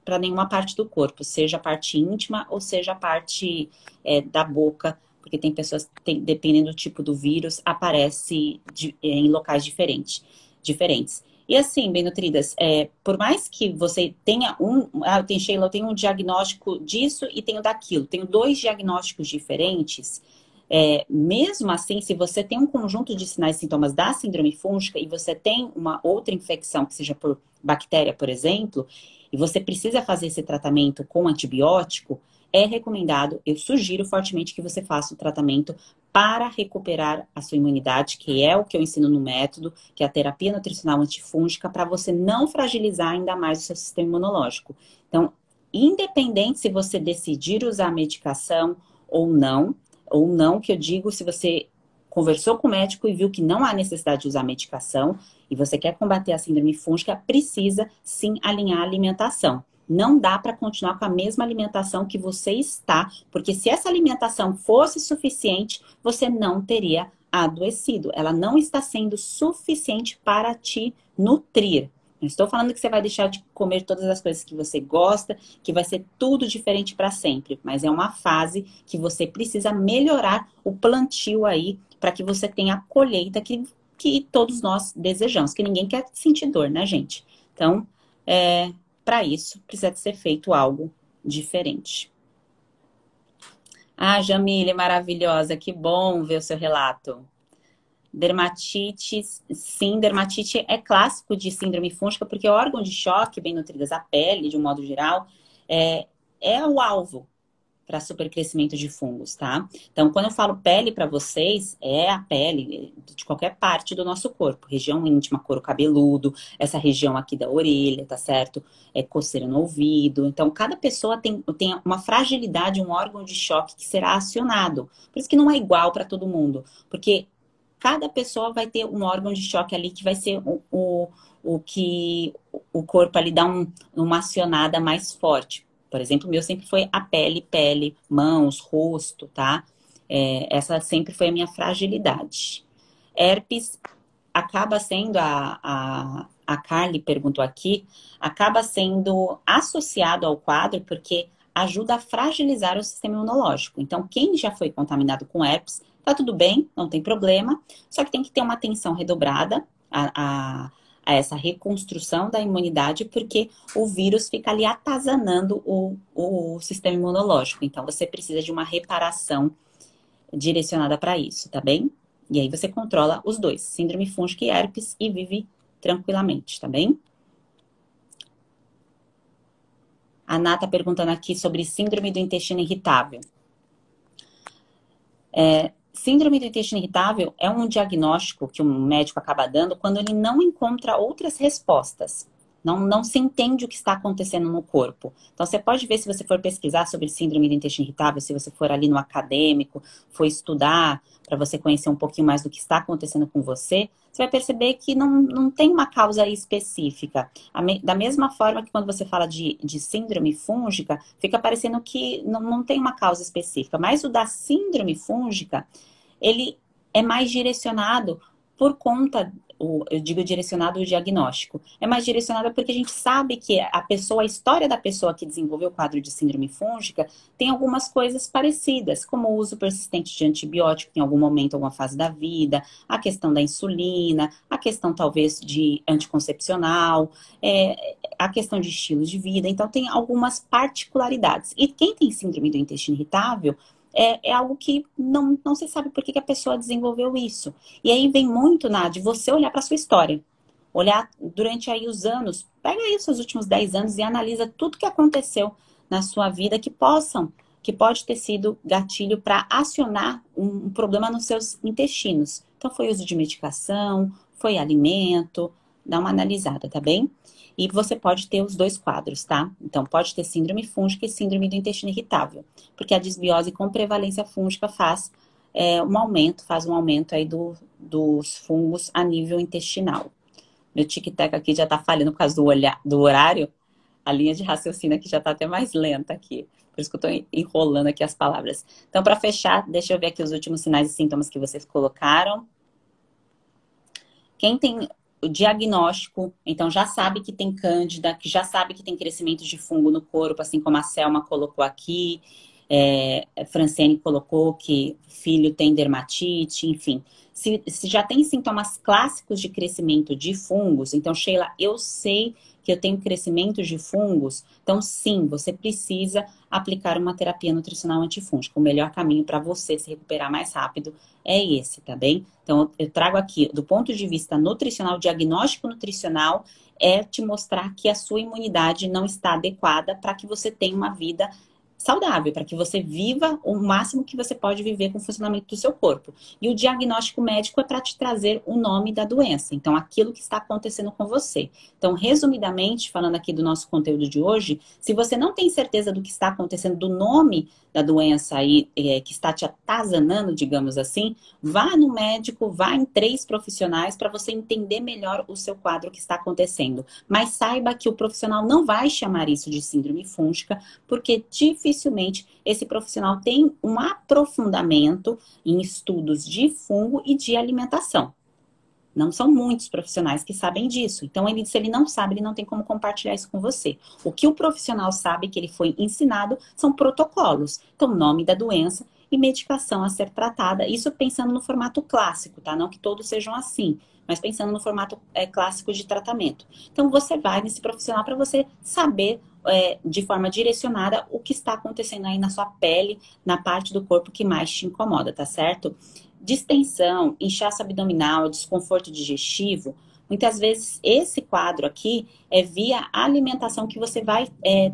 [SPEAKER 1] para nenhuma parte do corpo, seja a parte íntima ou seja a parte da boca, porque tem pessoas que, dependendo do tipo do vírus, aparece em locais diferentes. E assim, bem nutridas, por mais que você tenha Sheila, eu tenho um diagnóstico disso e tenho daquilo, tenho 2 diagnósticos diferentes. Mesmo assim, se você tem um conjunto de sinais e sintomas da síndrome fúngica e você tem uma outra infecção, que seja por bactéria, por exemplo, e você precisa fazer esse tratamento com antibiótico, é recomendado, eu sugiro fortemente que você faça o tratamento para recuperar a sua imunidade, que é o que eu ensino no método, que é a terapia nutricional antifúngica, para você não fragilizar ainda mais o seu sistema imunológico. Então, independente se você decidir usar a medicação ou não, que eu digo, se você conversou com o médico e viu que não há necessidade de usar medicação e você quer combater a síndrome fúngica, precisa sim alinhar a alimentação. Não dá para continuar com a mesma alimentação que você está, porque se essa alimentação fosse suficiente, você não teria adoecido. Ela não está sendo suficiente para te nutrir. Não estou falando que você vai deixar de comer todas as coisas que você gosta, que vai ser tudo diferente para sempre. Mas é uma fase que você precisa melhorar o plantio aí para que você tenha a colheita que todos nós desejamos. Que ninguém quer sentir dor, né, gente? Então, para isso, precisa ser feito algo diferente. Ah, Jamile, maravilhosa. Que bom ver o seu relato. Dermatite, sim, dermatite é clássico de síndrome fúngica, porque o órgão de choque, bem nutridas, a pele, de um modo geral, é o alvo para supercrescimento de fungos, tá? Então, quando eu falo pele para vocês, é a pele de qualquer parte do nosso corpo. Região íntima, couro cabeludo, essa região aqui da orelha, tá certo? Coceira no ouvido. Então, cada pessoa tem uma fragilidade, um órgão de choque que será acionado. Por isso que não é igual para todo mundo. Porque cada pessoa vai ter um órgão de choque ali que vai ser o que o corpo ali dá uma acionada mais forte. Por exemplo, o meu sempre foi a pele, mãos, rosto, tá? Essa sempre foi a minha fragilidade. Herpes acaba sendo, a Carly perguntou aqui, acaba sendo associado ao quadro porque ajuda a fragilizar o sistema imunológico. Então, quem já foi contaminado com herpes, tá tudo bem, não tem problema, só que tem que ter uma atenção redobrada. A a essa reconstrução da imunidade, porque o vírus fica ali atazanando o sistema imunológico. Então, você precisa de uma reparação direcionada para isso, tá bem? E aí você controla os dois, síndrome fúngica e herpes, e vive tranquilamente, tá bem? A Ná tá perguntando aqui sobre síndrome do intestino irritável. Síndrome do intestino irritável é um diagnóstico que um médico acaba dando quando ele não encontra outras respostas. Não se entende o que está acontecendo no corpo. Então, você pode ver, se você for pesquisar sobre síndrome do intestino irritável, se você for ali no acadêmico, for estudar, para você conhecer um pouquinho mais do que está acontecendo com você, você vai perceber que não tem uma causa específica. Da mesma forma que quando você fala de síndrome fúngica, fica parecendo que não tem uma causa específica. Mas o da síndrome fúngica, ele é mais direcionado por conta, eu digo direcionado ao diagnóstico, é mais direcionado porque a gente sabe que a história da pessoa que desenvolveu o quadro de síndrome fúngica tem algumas coisas parecidas, como o uso persistente de antibiótico em algum momento, alguma fase da vida, a questão da insulina, a questão talvez de anticoncepcional, a questão de estilo de vida. Então tem algumas particularidades. E quem tem síndrome do intestino irritável é algo que não se sabe por que a pessoa desenvolveu isso. E aí vem muito, de você olhar para a sua história. Olhar durante aí os anos, pega aí os seus últimos 10 anos e analisa tudo que aconteceu na sua vida que pode ter sido gatilho para acionar um problema nos seus intestinos. Então foi uso de medicação, foi alimento, dá uma analisada, tá bem? E você pode ter os dois quadros, tá? Então, pode ter síndrome fúngica e síndrome do intestino irritável. Porque a disbiose com prevalência fúngica faz um aumento aí dos fungos a nível intestinal. Meu tic-tac aqui já tá falhando por causa do horário. A linha de raciocínio aqui já tá até mais lenta aqui. Por isso que eu tô enrolando aqui as palavras. Então, para fechar, deixa eu ver aqui os últimos sinais e sintomas que vocês colocaram. Quem tem o diagnóstico, então já sabe que tem cândida, que já sabe que tem crescimento de fungo no corpo, assim como a Selma colocou aqui, Franciane colocou que filho tem dermatite, enfim. Se já tem sintomas clássicos de crescimento de fungos, então, Sheila, eu sei que eu tenho crescimento de fungos, então sim, você precisa aplicar uma terapia nutricional antifúngica. O melhor caminho para você se recuperar mais rápido é esse, tá bem? Então, eu trago aqui, do ponto de vista nutricional, diagnóstico nutricional, é te mostrar que a sua imunidade não está adequada para que você tenha uma vida saudável, para que você viva o máximo que você pode viver com o funcionamento do seu corpo. E o diagnóstico médico é para te trazer o nome da doença, então aquilo que está acontecendo com você. Então, resumidamente, falando aqui do nosso conteúdo de hoje, se você não tem certeza do que está acontecendo, do nome da doença aí, que está te atazanando, digamos assim, vá no médico, vá em 3 profissionais para você entender melhor o seu quadro que está acontecendo. Mas saiba que o profissional não vai chamar isso de síndrome fúngica, porque dificilmente esse profissional tem um aprofundamento em estudos de fungo e de alimentação. Não são muitos profissionais que sabem disso. Então, se ele não sabe, ele não tem como compartilhar isso com você. O que o profissional sabe que ele foi ensinado são protocolos. Então, nome da doença e medicação a ser tratada. Isso pensando no formato clássico, tá? Não que todos sejam assim, mas pensando no formato clássico de tratamento. Então, você vai nesse profissional para você saber de forma direcionada o que está acontecendo aí na sua pele, na parte do corpo que mais te incomoda, tá certo? Distensão, inchaço abdominal, desconforto digestivo, muitas vezes esse quadro aqui é via alimentação que você vai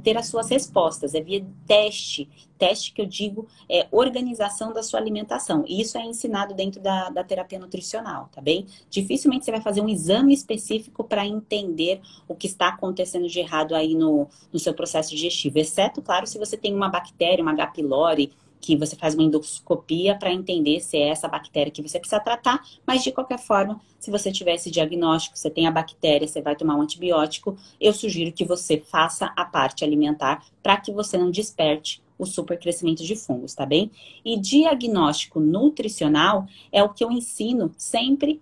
[SPEAKER 1] ter as suas respostas, é via teste que eu digo é organização da sua alimentação. E isso é ensinado dentro da terapia nutricional, tá bem? Dificilmente você vai fazer um exame específico para entender o que está acontecendo de errado aí no seu processo digestivo, exceto, claro, se você tem uma bactéria, uma H. pylori, que você faz uma endoscopia para entender se é essa bactéria que você precisa tratar, mas de qualquer forma, se você tiver esse diagnóstico, você tem a bactéria, você vai tomar um antibiótico, eu sugiro que você faça a parte alimentar para que você não desperte o supercrescimento de fungos, tá bem? E diagnóstico nutricional é o que eu ensino sempre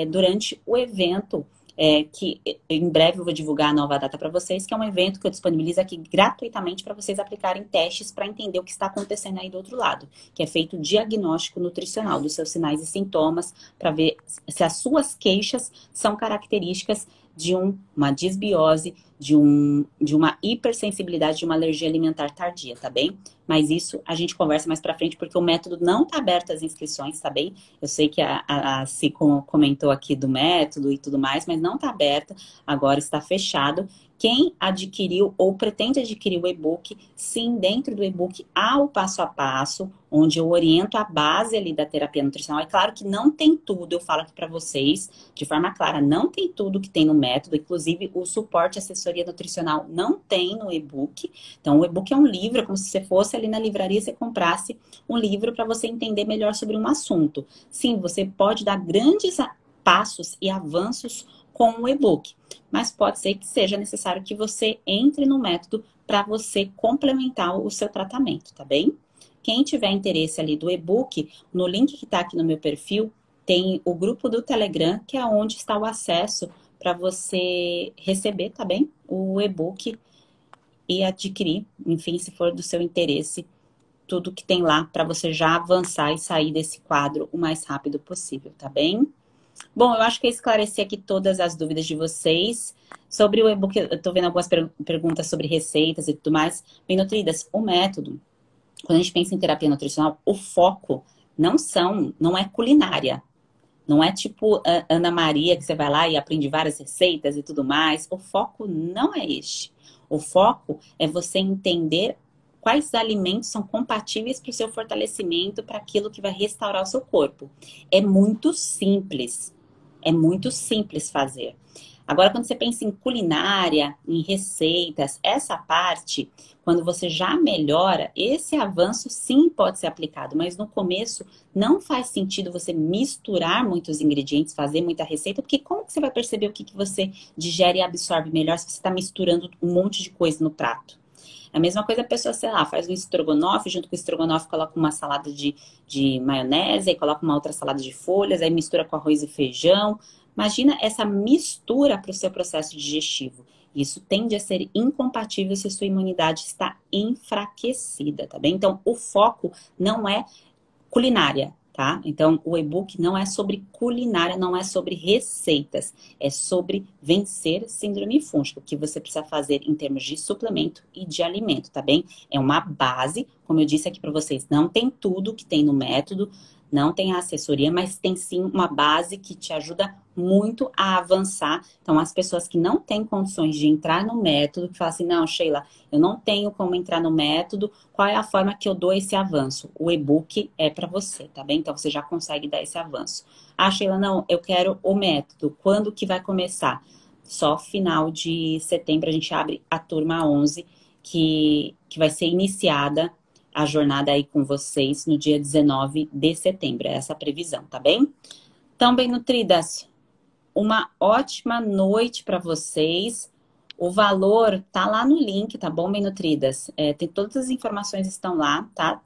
[SPEAKER 1] durante o evento, que em breve eu vou divulgar a nova data para vocês, que é um evento que eu disponibilizo aqui gratuitamente para vocês aplicarem testes para entender o que está acontecendo aí do outro lado, que é feito o diagnóstico nutricional dos seus sinais e sintomas, para ver se as suas queixas são características de uma disbiose, de uma hipersensibilidade, de uma alergia alimentar tardia, tá bem? Mas isso a gente conversa mais pra frente, porque o método não tá aberto às inscrições, tá bem? Eu sei que a Si comentou aqui do método e tudo mais, mas não tá aberta, agora está fechado. Quem adquiriu ou pretende adquirir o e-book, sim, dentro do e-book há o passo a passo, onde eu oriento a base ali da terapia nutricional. É claro que não tem tudo, eu falo aqui para vocês, de forma clara, não tem tudo que tem no método, inclusive o suporte assessoria nutricional não tem no e-book. Então, o e-book é um livro, como se você fosse ali na livraria e você comprasse um livro para você entender melhor sobre um assunto. Sim, você pode dar grandes passos e avanços com o e-book, mas pode ser que seja necessário que você entre no método para você complementar o seu tratamento, tá bem? Quem tiver interesse ali do e-book, no link que está aqui no meu perfil, tem o grupo do Telegram, que é onde está o acesso para você receber, tá bem? O e-book e adquirir, enfim, se for do seu interesse, tudo que tem lá para você já avançar e sair desse quadro o mais rápido possível, tá bem? Bom, eu acho que eu esclareci aqui todas as dúvidas de vocês. Sobre o e-book, eu estou vendo algumas perguntas sobre receitas e tudo mais. Bem nutridas, o método, quando a gente pensa em terapia nutricional, o foco não é culinária. Não é tipo Ana Maria, que você vai lá e aprende várias receitas e tudo mais. O foco não é este. O foco é você entender quais alimentos são compatíveis para o seu fortalecimento, para aquilo que vai restaurar o seu corpo. É muito simples. É muito simples fazer. Agora, quando você pensa em culinária, em receitas, essa parte, quando você já melhora, esse avanço sim pode ser aplicado, mas no começo não faz sentido você misturar muitos ingredientes, fazer muita receita, porque como que você vai perceber o que você digere e absorve melhor se você está misturando um monte de coisa no prato? A mesma coisa a pessoa, sei lá, faz um estrogonofe, junto com o estrogonofe coloca uma salada de maionese, aí coloca uma outra salada de folhas, aí mistura com arroz e feijão. Imagina essa mistura para o seu processo digestivo. Isso tende a ser incompatível se a sua imunidade está enfraquecida, tá bem? Então, o foco não é culinária, tá? Então, o e-book não é sobre culinária, não é sobre receitas. É sobre vencer síndrome fúngica, o que você precisa fazer em termos de suplemento e de alimento, tá bem? É uma base, como eu disse aqui para vocês, não tem tudo que tem no método, não tem a assessoria, mas tem sim uma base que te ajuda muito a avançar. Então, as pessoas que não têm condições de entrar no método, que falam assim, não, Sheila, eu não tenho como entrar no método, qual é a forma que eu dou esse avanço? O e-book é para você, tá bem? Então, você já consegue dar esse avanço. Ah, Sheila, não, eu quero o método. Quando que vai começar? Só final de setembro a gente abre a turma 11, que vai ser iniciada a jornada aí com vocês no dia 19 de setembro. É essa a previsão, tá bem? Então, bem nutridas, uma ótima noite para vocês. O valor tá lá no link, tá bom, bem nutridas? Tem todas as informações estão lá, tá?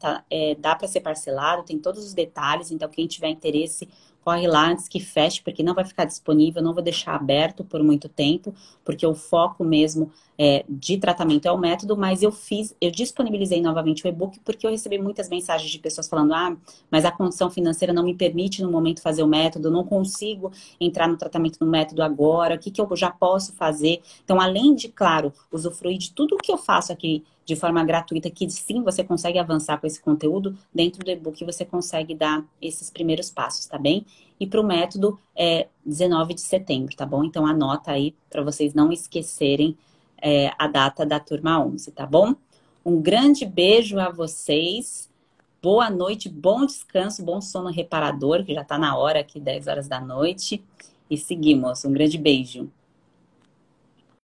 [SPEAKER 1] Dá para ser parcelado, tem todos os detalhes. Então, quem tiver interesse, corre lá antes que feche, porque não vai ficar disponível, não vou deixar aberto por muito tempo, porque o foco mesmo de tratamento é o método, mas eu disponibilizei novamente o e-book porque eu recebi muitas mensagens de pessoas falando, mas a condição financeira não me permite no momento fazer o método, eu não consigo entrar no tratamento no método agora, o que eu já posso fazer? Então, além de, claro, usufruir de tudo o que eu faço aqui de forma gratuita, que sim, você consegue avançar com esse conteúdo, dentro do e-book você consegue dar esses primeiros passos, tá bem? E para o método 19 de setembro, tá bom? Então anota aí para vocês não esquecerem a data da turma 11, tá bom? Um grande beijo a vocês, boa noite, bom descanso, bom sono reparador, que já tá na hora aqui, 10 horas da noite. E seguimos, um grande beijo.